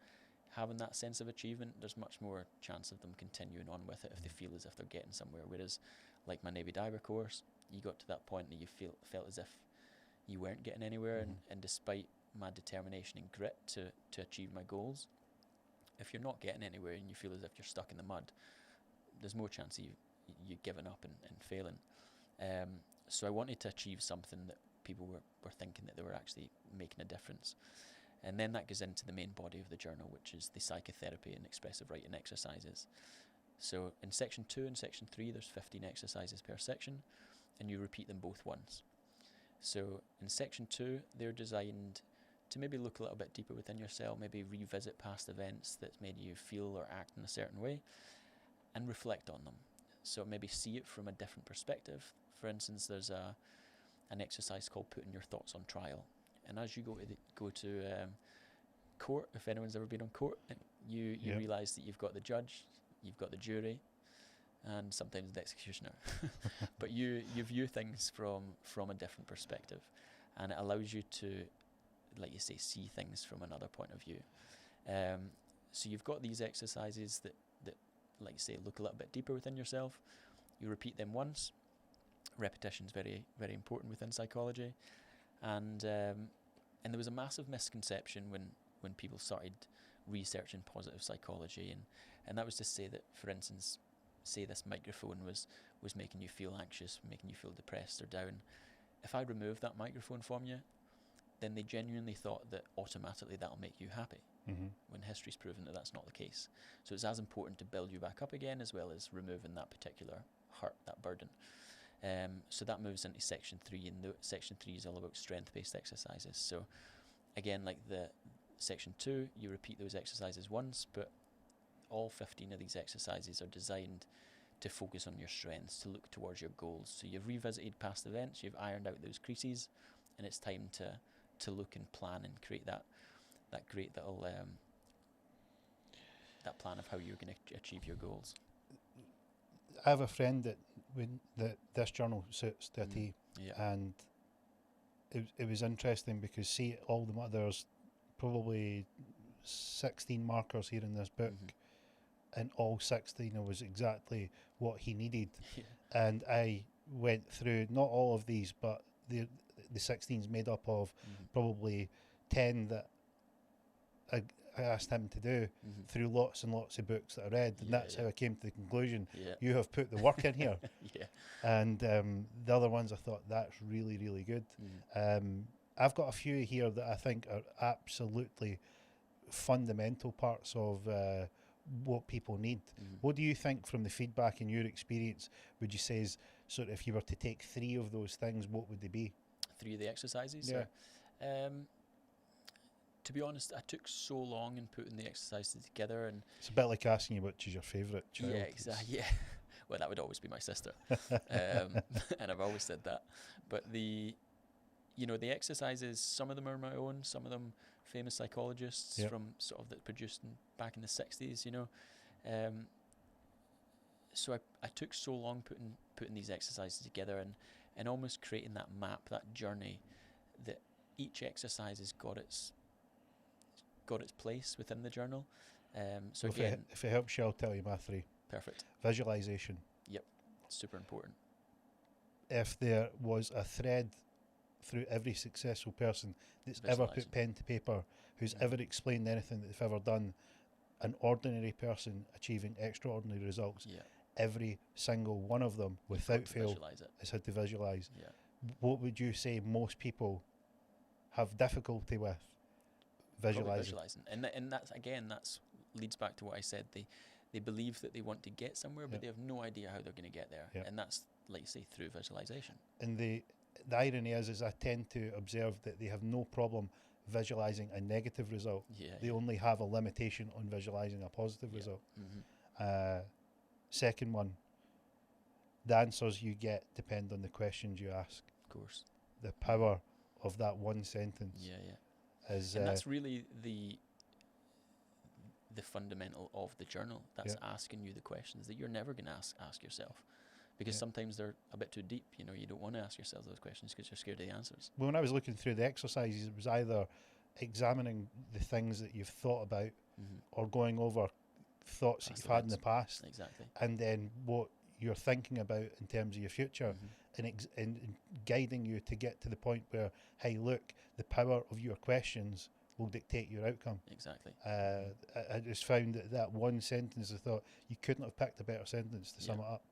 having that sense of achievement, there's much more chance of them continuing on with it if they feel as if they're getting somewhere. Whereas, like my Navy diver course, you got to that point that you felt as if you weren't getting anywhere, and despite my determination and grit to achieve my goals, if you're not getting anywhere and you feel as if you're stuck in the mud, there's more chance of you giving up and failing. So I wanted to achieve something that people were thinking that they were actually making a difference. And then that goes into the main body of the journal, which is the psychotherapy and expressive writing exercises. So in section 2 and section 3, there's 15 exercises per section, and you repeat them both once. So in section 2, they're designed to maybe look a little bit deeper within yourself, maybe revisit past events that's made you feel or act in a certain way, and reflect on them. So maybe see it from a different perspective, for instance, there's an exercise called putting your thoughts on trial. And as you go to court, if anyone's ever been on court, you realise that you've got the judge, you've got the jury, and sometimes the executioner. But you view things from a different perspective, and it allows you to, like you say, see things from another point of view. So you've got these exercises that, like you say, look a little bit deeper within yourself. You repeat them once. Repetition is very, very important within psychology. And there was a massive misconception when people started researching positive psychology, and that was to say that, for instance, say this microphone was making you feel anxious, making you feel depressed or down. If I remove that microphone from you, then they genuinely thought that automatically that'll make you happy, when history's proven that that's not the case. So it's as important to build you back up again as well as removing that particular hurt, that burden. So that moves into section 3, and section 3 is all about strength-based exercises. So again, like the section 2, you repeat those exercises once, but all 15 of these exercises are designed to focus on your strengths, to look towards your goals. So you've revisited past events, you've ironed out those creases, and it's time to look and plan and create that great little that plan of how you're going to achieve your goals. I have a friend that this journal suits to a T, Yeah. and it was interesting because see all there's probably 16 markers here in this book, and all 16 was exactly what he needed. Yeah. And I went through not all of these, but the 16 is made up of probably 10 that I asked him to do through lots and lots of books that I read, and that's how I came to the conclusion. You have put the work in here. And the other ones I thought, that's really, really good. I've got a few here that I think are absolutely fundamental parts of what people need. What do you think from the feedback in your experience would you say is sort of, if you were to take 3 of those things, what would they be? 3 of the exercises? Yeah. To be honest, I took so long in putting the exercises together, and it's a bit like asking you which is your favourite child. Yeah, exactly. Yeah. Well, that would always be my sister, and I've always said that. But the exercises, some of them are my own, some of them famous psychologists from sort of that produced back in the 60s. So I took so long putting these exercises together and almost creating that map, that journey, that each exercise has got its place within the journal. So well, again, if it helps you, I'll tell you my 3. Perfect. Visualization. Yep, super important. If there was a thread through every successful person that's ever put pen to paper, who's ever explained anything that they've ever done, an ordinary person achieving extraordinary results, every single one of them, without fail, has had to visualize. What would you say most people have difficulty with visualizing? And that's leads back to what I said. They believe that they want to get somewhere, but they have no idea how they're going to get there. And that's, like you say, through visualization. And the irony is I tend to observe that they have no problem visualizing a negative result. They only have a limitation on visualizing a positive result. Second one, the answers you get depend on the questions you ask. Of course. The power of that one sentence. Is, and that's really the fundamental of the journal. That's asking you the questions that you're never going to ask yourself, because sometimes they're a bit too deep. You don't want to ask yourself those questions because you're scared of the answers. Well, when I was looking through the exercises, it was either examining the things that you've thought about or going over thoughts that you've had in the past, and then what you're thinking about in terms of your future, and guiding you to get to the point where, hey, look, the power of your questions will dictate your outcome. I just found that one sentence, I thought you couldn't have picked a better sentence to sum it up.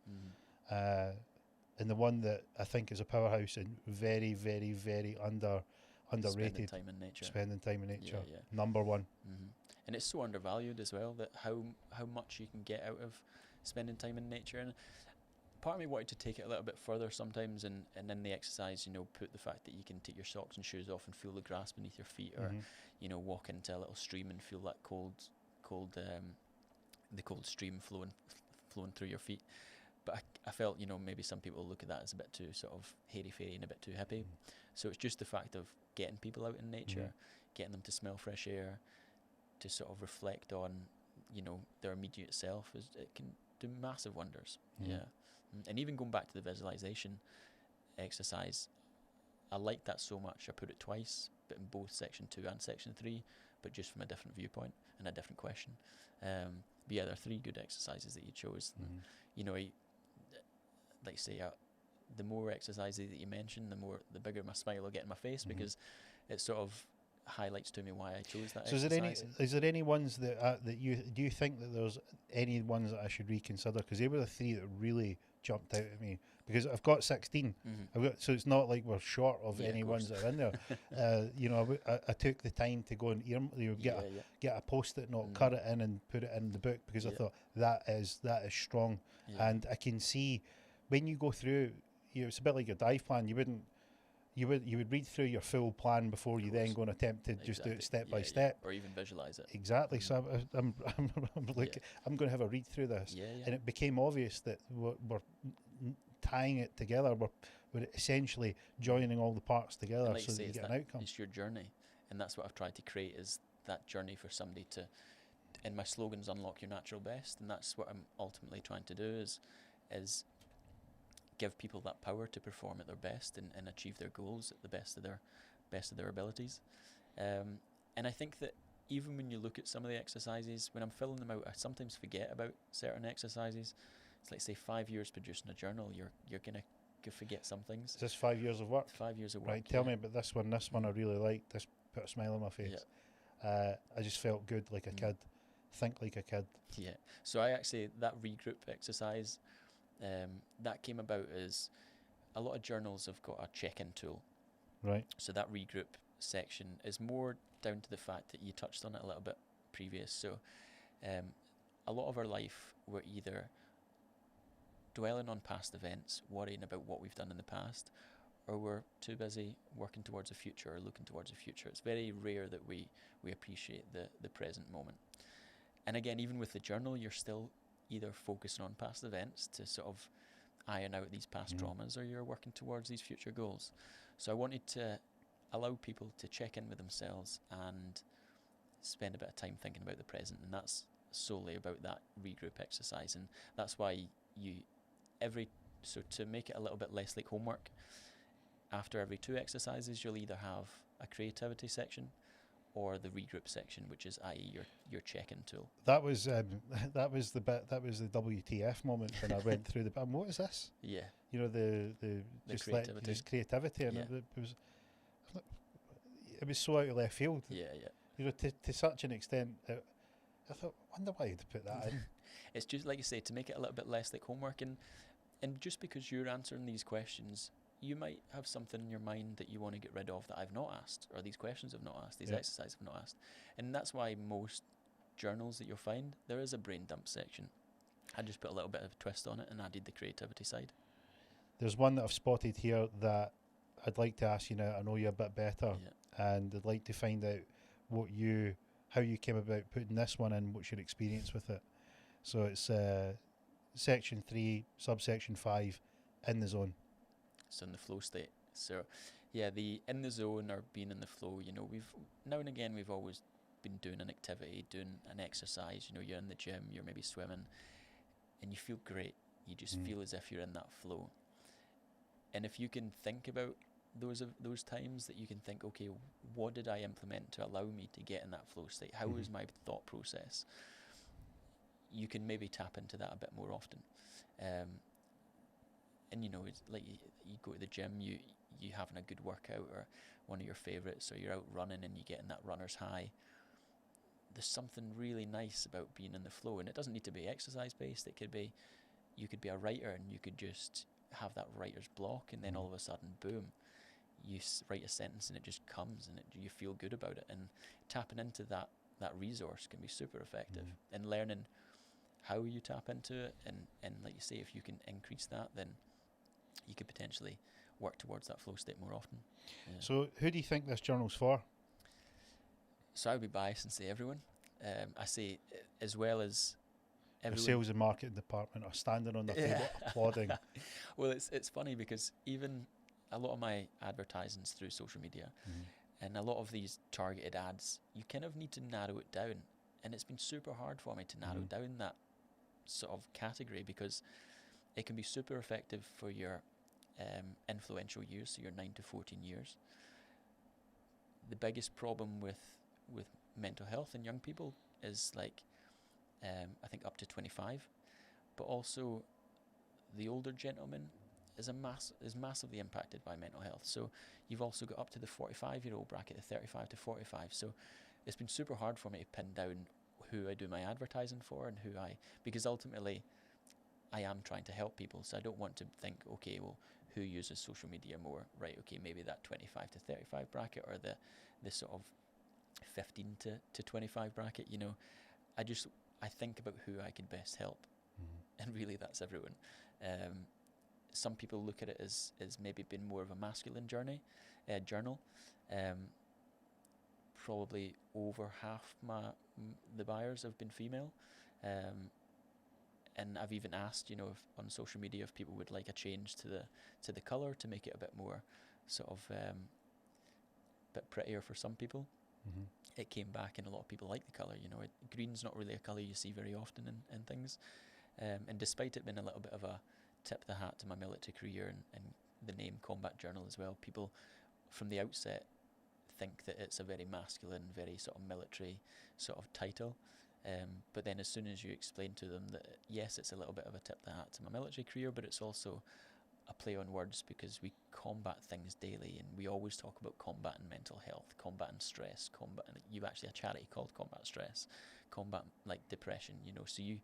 And the one that I think is a powerhouse and very, very, very underrated. Spending time in nature. Number 1. And it's so undervalued as well, that how much you can get out of spending time in nature. And part of me wanted to take it a little bit further sometimes, and in the exercise, put the fact that you can take your socks and shoes off and feel the grass beneath your feet, or walk into a little stream and feel that cold stream flowing through your feet. but I felt, maybe some people look at that as a bit too sort of hairy-fairy and a bit too hippie. So it's just the fact of getting people out in nature, getting them to smell fresh air, to sort of reflect on, their immediate self, it can do massive wonders. Yeah. And even going back to the visualization exercise, I liked that so much. I put it twice, but in both section 2 and section 3, but just from a different viewpoint and a different question. But yeah, there are 3 good exercises that you chose. Like you say, the more exercises that you mention, the bigger my smile will get in my face, because it sort of highlights to me why I chose that. So is there any ones that do you think that there's any ones that I should reconsider? Because they were the 3 that really jumped out at me, because I've got 16. So it's not like we're short of any ones that are in there. I took the time to go and get a post-it note, cut it in and put it in the book, because I thought that is strong. And I can see when you go through, it's a bit like your dive plan. You would read through your full plan before you then go and attempt to just do it step by step, or even visualize it. Exactly. So I'm going to have a read through this, and it became obvious that we're tying it together. We're essentially joining all the parts together, like so that you get an outcome. It's your journey, and that's what I've tried to create, is that journey for somebody to. And my slogan's unlock your natural best, and that's what I'm ultimately trying to do, is give people that power to perform at their best and achieve their goals at the best of their abilities. And I think that even when you look at some of the exercises, when I'm filling them out, I sometimes forget about certain exercises. It's like, say, 5 years producing a journal, you're gonna forget some things. Is this 5 years of work? 5 years of work. Right, tell me about this one. This one I really liked. This put a smile on my face. I just felt good, like a kid. Think like a kid. Yeah. So that regroup exercise, that came about as a lot of journals have got a check-in tool. Right. So that regroup section is more down to the fact that you touched on it a little bit previous. So a lot of our life, we're either dwelling on past events, worrying about what we've done in the past, or we're too busy working towards a future or looking towards a future. It's very rare that we appreciate the present moment. And again, even with the journal, you're still either focusing on past events to sort of iron out these past traumas, or you're working towards these future goals. So I wanted to allow people to check in with themselves and spend a bit of time thinking about the present, and that's solely about that regroup exercise. And that's why so to make it a little bit less like homework, after every 2 exercises you'll either have a creativity section or the regroup section, which is i.e. your check-in tool. That was the WTF moment when I went through the. What is this? Yeah. The just creativity. Just creativity, and it was so out of left field. Yeah. To such an extent, I thought, wonder why you'd put that in. It's just like you say, to make it a little bit less like homework, and just because you're answering these questions, you might have something in your mind that you want to get rid of that I've not asked, or these questions I've not asked, these exercises I've not asked. And that's why most journals that you'll find, there is a brain dump section. I just put a little bit of a twist on it and added the creativity side. There's one that I've spotted here that I'd like to ask you now. I know you a bit better, and I'd like to find out how you came about putting this one in. What's your experience with it? So it's section 3, subsection 5, in the zone. So in the flow state. So yeah, the in the zone or being in the flow, we've now and again we've always been doing an activity, doing an exercise. You're in the gym, you're maybe swimming, and you feel great. You just feel as if you're in that flow. And if you can think about those times that you can think, okay, what did I implement to allow me to get in that flow state? How was my thought process? You can maybe tap into that a bit more often. And it's like you go to the gym, you having a good workout or one of your favourites, or you're out running and you get in that runner's high. There's something really nice about being in the flow, and it doesn't need to be exercise based. You could be a writer and you could just have that writer's block, and then all of a sudden, boom, you write a sentence and it just comes, and you feel good about it. And tapping into that resource can be super effective. And learning how you tap into it, and like you say, if you can increase that, then you could potentially work towards that flow state more often. So who do you think this journal's for? So I would be biased and say everyone. I say as well as The sales and marketing department are standing on the table applauding. Well, it's funny because even a lot of my advertising's through social media, and a lot of these targeted ads, you kind of need to narrow it down, and it's been super hard for me to narrow down that sort of category, because it can be super effective for your influential years, so your 9 to 14 years. The biggest problem with mental health in young people is like, I think up to 25, but also the older gentleman is massively impacted by mental health. So you've also got up to the 45-year-old bracket, the 35 to 45. So it's been super hard for me to pin down who I do my advertising for and because ultimately I am trying to help people. So I don't want to think, okay, well, who uses social media more? Right, okay, maybe that 25 to 35 bracket, or the sort of 15 to 25 bracket, you know. I think about who I could best help, and really that's everyone. Some people look at it as maybe been more of a masculine journal. Probably over half the buyers have been female, and I've even asked, you know, on social media if people would like a change to the color to make it a bit more sort of bit prettier for some people. It came back, and a lot of people like the colour. You know, green's not really a colour you see very often in things. And despite it being a little bit of a tip the hat to my military career and the name Combat Journal as well, people from the outset think that it's a very masculine, very sort of military sort of title. But then as soon as you explain to them that, yes, it's a little bit of a tip the hat to my military career, but it's also a play on words, because we combat things daily, and we always talk about combating mental health, combating stress, you've actually a charity called Combat Stress, combat like depression, you know, so you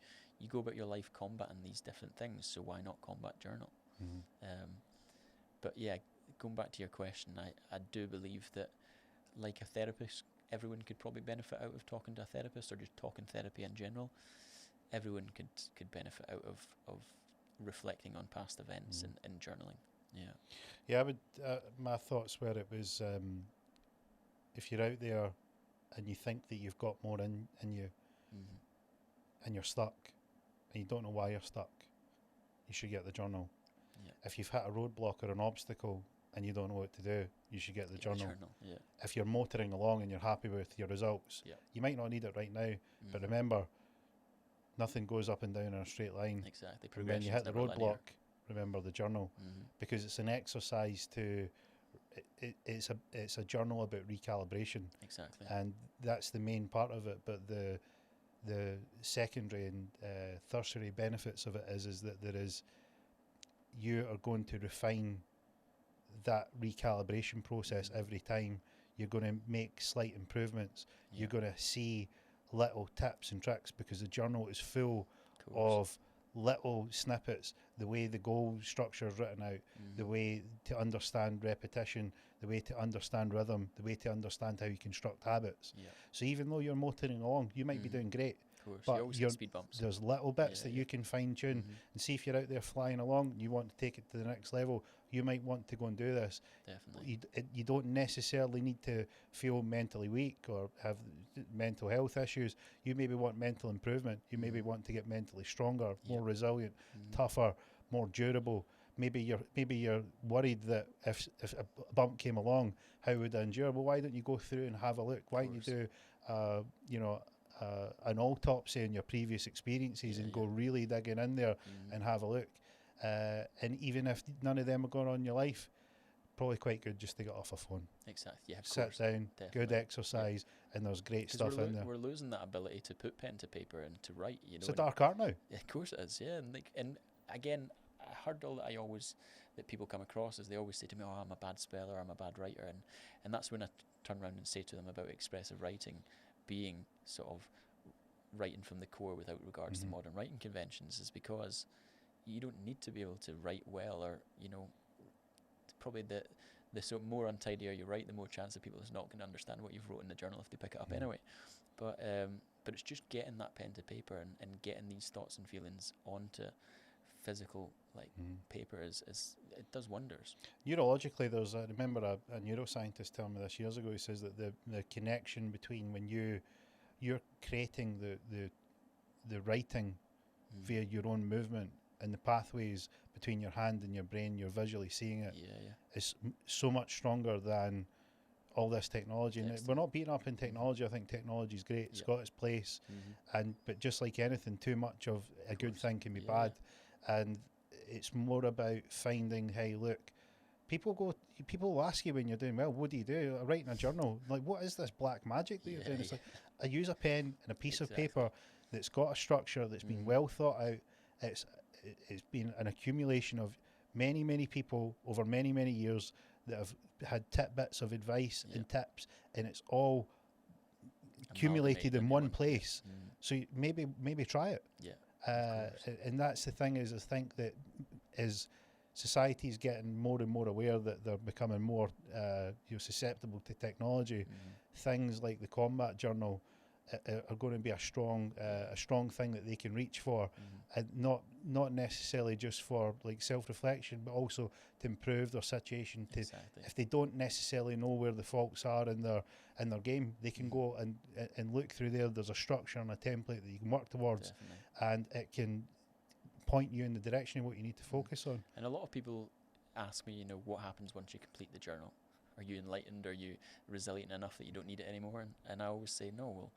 go about your life combating these different things, so why not Combat Journal? But yeah, going back to your question, I do believe that, like a therapist, everyone could probably benefit out of talking to a therapist, or just talking therapy in general. Everyone could benefit out of reflecting on past events and journaling. I would my thoughts were, it was if you're out there and you think that you've got more in you, and you're stuck and you don't know why you're stuck, you should get the journal. If you've hit a roadblock or an obstacle and you don't know what to do, you should get the journal. If you're motoring along and you're happy with your results, you might not need it right now, but remember, nothing goes up and down in a straight line. Exactly. And when you hit the roadblock, remember the journal, because it's an exercise to. It's a journal about recalibration. Exactly. And that's the main part of it. But the secondary and tertiary benefits of it is that you are going to refine that recalibration process every time. You're going to make slight improvements. You're going to see little tips and tricks, because the journal is full of little snippets, the way the goal structure is written out, the way to understand repetition, the way to understand rhythm, the way to understand how you construct habits. So even though you're motoring along, you might be doing great, but you always hit speed bumps. There's little bits that you can fine tune and see. If you're out there flying along and you want to take it to the next level, you might want to go and do this. Definitely. You don't necessarily need to feel mentally weak or have mental health issues. You maybe want mental improvement. You maybe want to get mentally stronger, more resilient, tougher, more durable. Maybe you're worried that if a bump came along, how would I endure? Well, why don't you go through and have a look? Why don't you do an autopsy on your previous experiences and go really digging in there and have a look? And even if none of them are going on in your life, probably quite good just to get off a phone. Exactly. Yeah, of Sit course. down, Definitely. good exercise, and there's great stuff in there. We're losing that ability to put pen to paper and to write. You know, it's a dark art now. Yeah, of course it is. Yeah, and again, a hurdle that people come across is they always say to me, "Oh, I'm a bad speller, I'm a bad writer," and that's when I turn around and say to them about expressive writing being sort of writing from the core without regards to modern writing conventions, is because you don't need to be able to write well, or probably the more untidier you write, the more chance that people is not going to understand what you've wrote in the journal if they pick it up anyway. But it's just getting that pen to paper and getting these thoughts and feelings onto physical paper is it does wonders. Neurologically, there's I remember a neuroscientist telling me this years ago. He says that the connection between when you're creating the writing via your own movement, and the pathways between your hand and your brain, you're visually seeing it. It's so much stronger than all this technology. And we're not beating up in technology. I think technology is great. It's got its place, but just like anything, too much of a good thing can be bad. And it's more about finding, hey, look, people will ask you when you're doing well, what do you do? I write in a journal. Like, what is this black magic that you're doing? It's like, I use a pen and a piece of paper that's got a structure that's been well thought out. It's been an accumulation of many people over many years that have had tidbits of advice and tips, and it's all accumulated in one place. So maybe try it. And that's the thing, is I think that as society is getting more and more aware that they're becoming more susceptible to technology, things like the combat journal are going to be a strong thing that they can reach for, and not necessarily just for like self-reflection, but also to improve their situation. If they don't necessarily know where the faults are in their game, they can go and look through there. There's a structure and a template that you can work towards, and it can point you in the direction of what you need to focus on. And a lot of people ask me, what happens once you complete the journal? Are you enlightened? Are you resilient enough that you don't need it anymore? And I always say, no, well,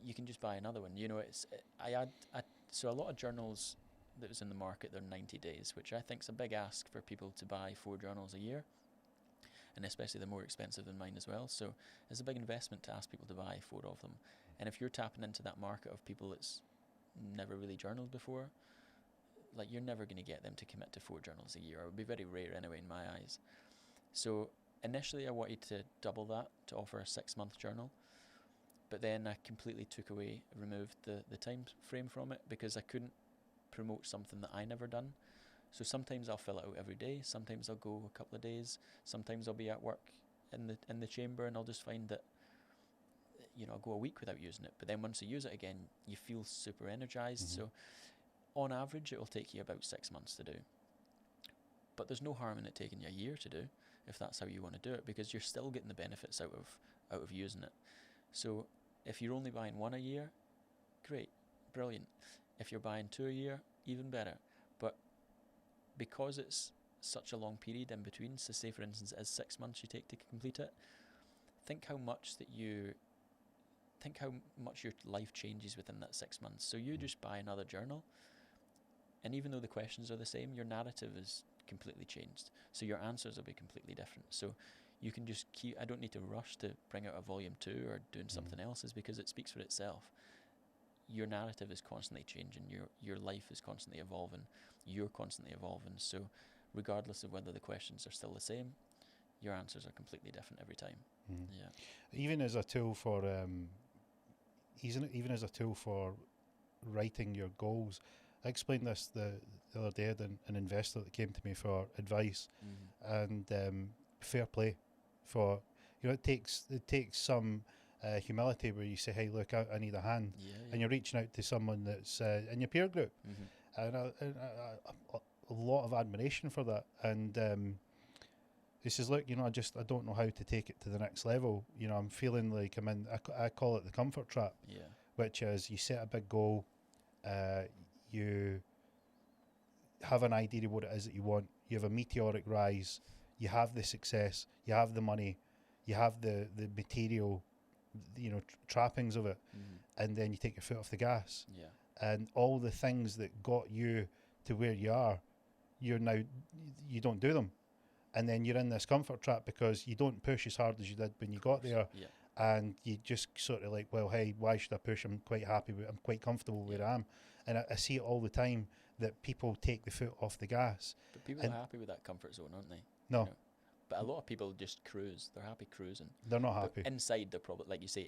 you can just buy another one. So a lot of journals that was in the market, they're 90 days, which I think is a big ask for people to buy 4 journals a year, and especially the more expensive than mine as well. So it's a big investment to ask people to buy 4 of them. And if you're tapping into that market of people that's never really journaled before, like, you're never going to get them to commit to 4 journals a year. It would be very rare anyway in my eyes. So initially I wanted to double that, to offer a 6-month journal, but then I completely removed the time frame from it, because I couldn't promote something that I never done. So sometimes I'll fill it out every day, sometimes I'll go a couple of days, sometimes I'll be at work in the chamber and I'll just find that I'll go a week without using it, but then once I use it again, you feel super energized. So on average it will take you about 6 months to do, but there's no harm in it taking you a year to do, if that's how you want to do it, because you're still getting the benefits out of using it. So if you're only buying 1 a year, great, brilliant. If you're buying 2 a year, even better. But because it's such a long period in between, so say for instance it is 6 months you take to complete it, think how much your life changes within that 6 months. So you just buy another journal, and even though the questions are the same, your narrative is completely changed. So your answers will be completely different. So you can just I don't need to rush to bring out a volume 2 or doing something else, is because it speaks for itself. Your narrative is constantly changing. Your life is constantly evolving. You're constantly evolving. So regardless of whether the questions are still the same, your answers are completely different every time. Even as a tool for writing your goals. I explained this the other day. I had an investor that came to me for advice, and fair play. For it takes some humility where you say, hey, look, I need a hand, and you're reaching out to someone that's in your peer group, and a lot of admiration for that. And he says, look, I don't know how to take it to the next level. I'm feeling like I'm in, I call it the comfort trap, which is you set a big goal, you have an idea of what it is that you want, you have a meteoric rise, you have the success, you have the money, you have the material, trappings of it, and then you take your foot off the gas, and all the things that got you to where you are, you don't do them, and then you're in this comfort trap because you don't push as hard as you did when you got there, and you just sort of like, well, hey, why should I push? I'm quite happy I'm quite comfortable where I am. And I see it all the time, that people take the foot off the gas. But people are happy with that comfort zone, aren't they? No. But a lot of people just cruise. They're happy cruising. They're not happy. But inside, they're probably, like you say,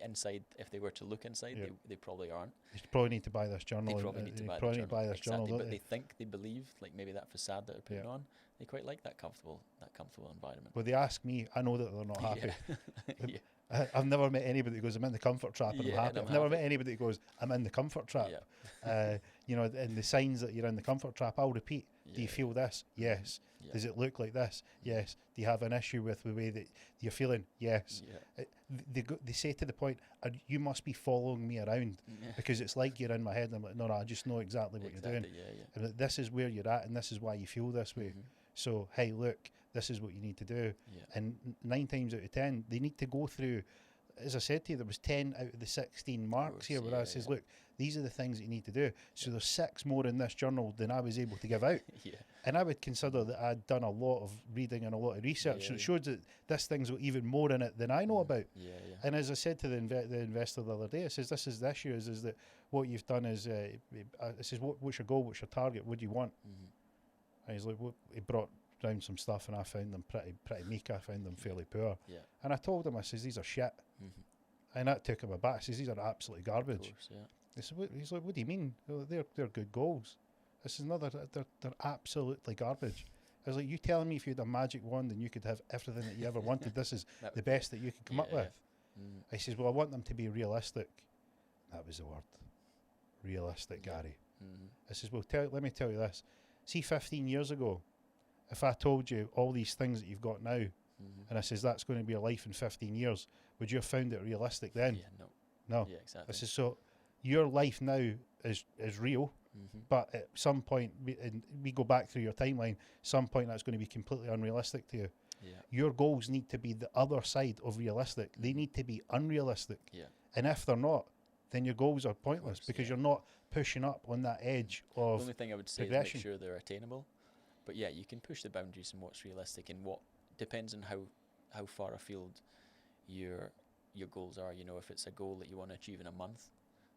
if they were to look inside, they probably aren't. You probably need to buy this journal. They probably need to buy this journal, but they think, they believe, like maybe that facade that they're putting on, they quite like that comfortable environment. Well, they ask me, I know that they're not happy. I've never met anybody that goes, I'm in the comfort trap and I'm happy. I've never met anybody that goes, I'm in the comfort trap. And the signs that you're in the comfort trap, I'll repeat. Do you feel this? Yes. Yeah. Does it look like this? Yes. Do you have an issue with the way that you're feeling? Yes. They say to the point, you must be following me around because it's like you're in my head. And I'm like, no, I just know exactly what you're doing. And this is where you're at, and this is why you feel this way. So, hey, look, this is what you need to do. And 9 times out of 10, they need to go through. As I said to you, there was 10 out of the 16 marks here where I says, look, these are the things that you need to do. So there's 6 more in this journal than I was able to give out. And I would consider that I'd done a lot of reading and a lot of research. So it shows that this thing's got even more in it than I know about. And as I said to the investor the other day, I says, this is the issue, is that what you've done is, I says, what's your goal, what's your target, what do you want? And he's like, he brought down some stuff and I found them pretty meek. I found them fairly poor. And I told him, I says, these are shit. And that took him aback. I says, these are absolutely garbage. He's like, what do you mean? Oh, they're good goals. I says, no, they're absolutely garbage. I was like, you telling me if you had a magic wand and you could have everything that you ever wanted, this is the best that you could come up with? I says, well, I want them to be realistic. That was the word. Realistic, Gary. I says, well, let me tell you this. See, 15 years ago, if I told you all these things that you've got now, and I says, that's going to be your life in 15 years, would you have found it realistic then? No. Yeah, exactly. I says, so your life now is real, but at some point, we go back through your timeline, some point that's going to be completely unrealistic to you. Your goals need to be the other side of realistic. They need to be unrealistic. And if they're not, then your goals are pointless because you're not pushing up on that edge of the only thing I would say is make sure they're attainable. But yeah, you can push the boundaries in what's realistic and what depends on how far afield your goals are. You know, if it's a goal that you want to achieve in a month,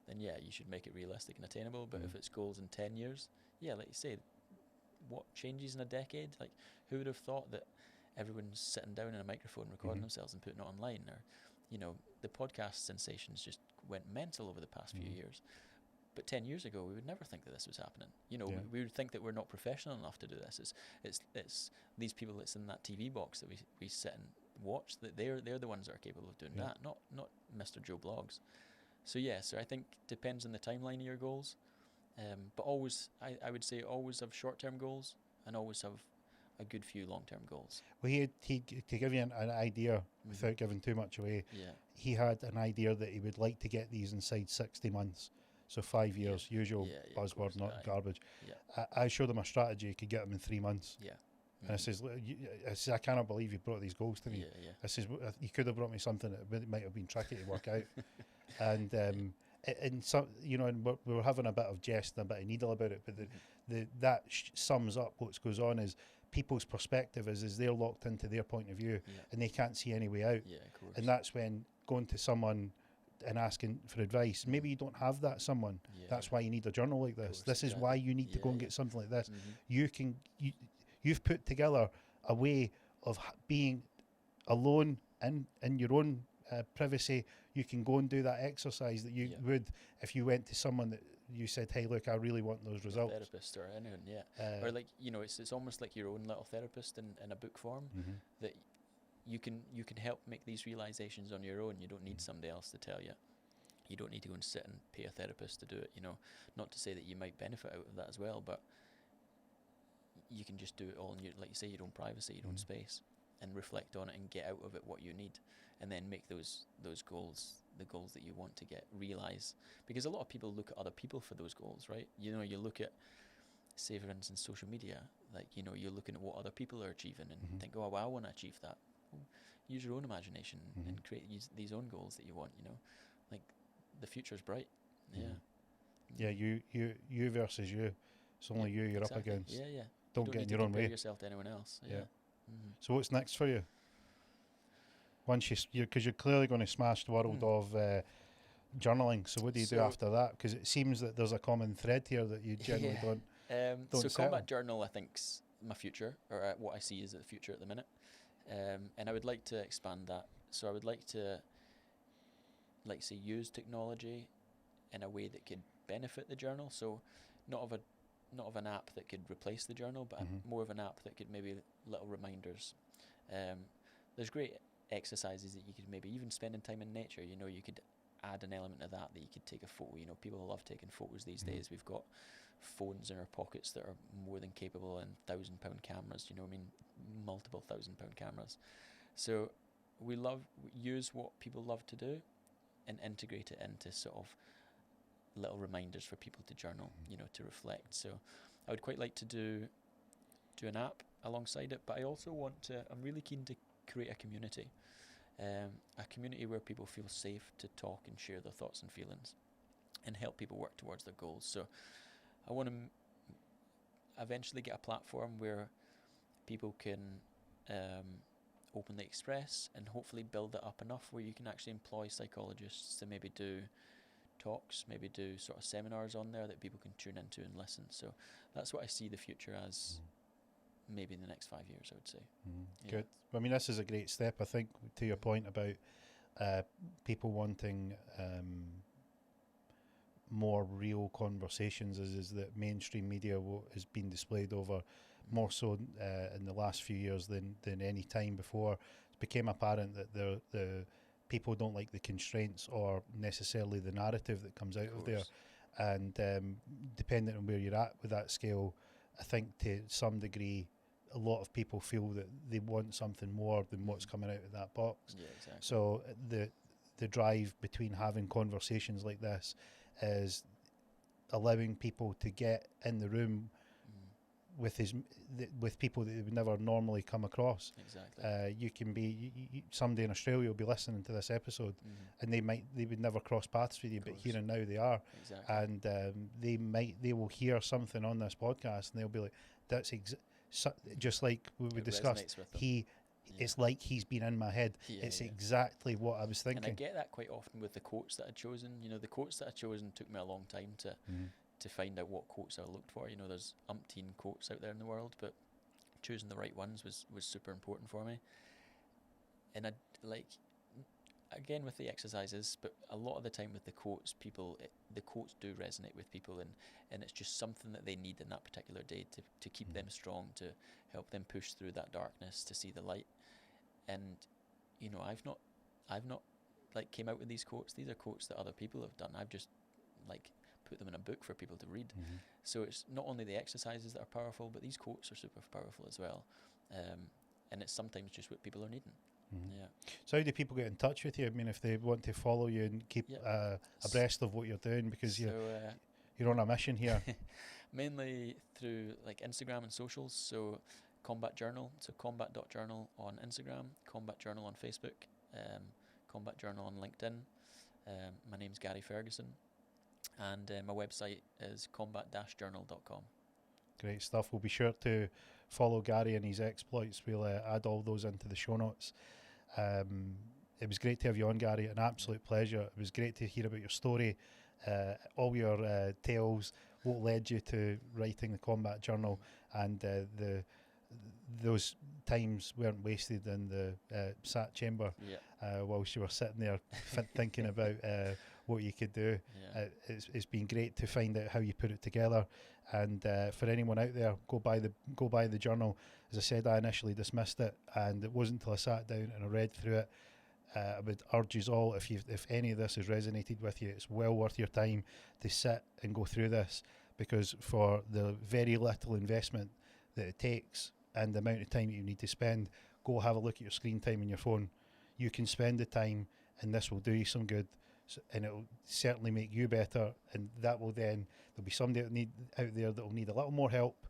then yeah, you should make it realistic and attainable. But if it's goals in 10 years, yeah, like you say, what changes in a decade? Like, who would have thought that everyone's sitting down in a microphone recording themselves and putting it online? Or, you know, the podcast sensations just went mental over the past few years. But 10 years ago, we would never think that this was happening. You know, we would think that we're not professional enough to do this. It's these people that's in that TV box that we sit and watch, that they're the ones that are capable of doing that, not Mr. Joe Blogs. So yeah, so I think depends on the timeline of your goals. But always, I would say always have short-term goals and always have a good few long-term goals. Well, he to give you an idea without giving too much away, he had an idea that he would like to get these inside 60 months. So 5 years, usual buzzword, not garbage. I showed him a strategy, he could get them in 3 months. And I says, I cannot believe you brought these goals to me. I says, you could have brought me something that might have been tricky to work out. And some, you know, and we were having a bit of jest and a bit of needle about it, but that sums up what goes on is people's perspective is they're locked into their point of view and they can't see any way out. And that's when going to someone and asking for advice, maybe you don't have that someone. That's why you need a journal like this. This is why you need to go and get something like this. You've put together a way of being alone in your own privacy. You can go and do that exercise that you would if you went to someone that you said, hey, look, I really want those results. A therapist or anyone, or like, you know, it's almost like your own little therapist in a book form that you can help make these realizations on your own. You don't need somebody else to tell you. You don't need to go and sit and pay a therapist to do it, you know. Not to say that you might benefit out of that as well, but you can just do it all in your, like you say, your own privacy, your own space, and reflect on it and get out of it what you need, and then make those goals the goals that you want to realize. Because a lot of people look at other people for those goals, right? You know, you look at, say for instance, social media, like, you know, you're looking at what other people are achieving and think, oh, well, I want to achieve that. Well, use your own imagination and create these own goals that you want, you know. Like, the future's bright. You versus you. It's only you're up against. Don't get in your own way. Yourself to anyone else. So what's next for you? Once because you're clearly going to smash the world of journaling. So what do you do after that? Because it seems that there's a common thread here that you generally don't. So combat journal, I think's my future, or what I see as the future at the minute. And I would like to expand that. So I would like to, like, say, use technology in a way that could benefit the journal. So not of an app that could replace the journal, but more of an app that could maybe little reminders. There's great exercises that you could maybe even spending time in nature. You know, you could add an element of that you could take a photo. You know, people love taking photos these Mhm. days. We've got phones in our pockets that are more than capable, and £1,000 cameras. You know, what I mean, multiple £1,000 cameras. So we use what people love to do and integrate it into sort of little reminders for people to journal, you know, to reflect. So I would quite like to do an app alongside it, but I also I'm really keen to create a community where people feel safe to talk and share their thoughts and feelings and help people work towards their goals. So I want to eventually get a platform where people can openly express, and hopefully build it up enough where you can actually employ psychologists to maybe do talks, maybe do sort of seminars on there that people can tune into and listen. So that's what I see the future as, maybe in the next 5 years, I would say. Yeah. Good. I mean, this is a great step, I think, to your point about people wanting more real conversations, is that mainstream media has been displayed over more so in the last few years than any time before. It became apparent that the people don't like the constraints or necessarily the narrative that comes out of there. And depending on where you're at with that scale, I think to some degree, a lot of people feel that they want something more than what's coming out of that box. Yeah, exactly. So the drive between having conversations like this is allowing people to get in the room with people that they would never normally come across. Exactly. You can be somebody in Australia will be listening to this episode, and they would never cross paths with you, but here and now they are. Exactly. And they will hear something on this podcast, and they'll be like, "That's just like we discussed." It's like he's been in my head. It's exactly what I was thinking. And I get that quite often with the quotes that I've chosen. You know, the quotes that I've chosen took me a long time to find out what quotes I looked for. You know, there's umpteen quotes out there in the world, but choosing the right ones was super important for me. And I again with the exercises, but a lot of the time with the quotes, the quotes do resonate with people, and it's just something that they need in that particular day to keep them strong, to help them push through that darkness, to see the light. And you know, I've not like came out with these quotes. These are quotes that other people have done. I've just like put them in a book for people to read. So it's not only the exercises that are powerful, but these quotes are super powerful as well. And it's sometimes just what people are needing. Yeah. So how do people get in touch with you? I mean, if they want to follow you and keep abreast of what you're doing, because you're on a mission here. Mainly through like Instagram and socials. So Combat Journal, so combat.journal on Instagram, Combat Journal on Facebook, Combat Journal on LinkedIn. My name's Gary Ferguson, and my website is combat-journal.com. Great stuff. We'll be sure to follow Gary and his exploits. We'll add all those into the show notes. It was great to have you on, Gary. An absolute pleasure. It was great to hear about your story, all your tales, what led you to writing the Combat Journal, and those times weren't wasted in the SAT chamber whilst you were sitting there thinking about what you could do. It's been great to find out how you put it together. And for anyone out there, go buy the journal. As I said, I initially dismissed it, and it wasn't until I sat down and I read through it. I would urge you all, if any of this has resonated with you, it's well worth your time to sit and go through this, because for the very little investment that it takes and the amount of time that you need to spend, go have a look at your screen time on your phone. You can spend the time, and this will do you some good. And it will certainly make you better, and that will then, there'll be somebody out there that will need a little more help,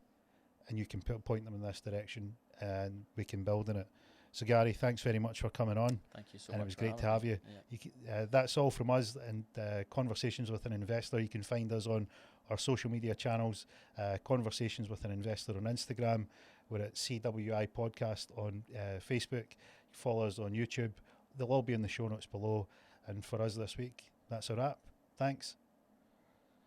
and you can point them in this direction, and we can build on it. So Gary, thanks very much for coming on. Thank you so much. And it was great to have you. That's all from us and Conversations with an Investor. You can find us on our social media channels, Conversations with an Investor on Instagram. We're at CWI Podcast on Facebook. Follow us on YouTube. They'll all be in the show notes below. And for us this week, that's a wrap. Thanks.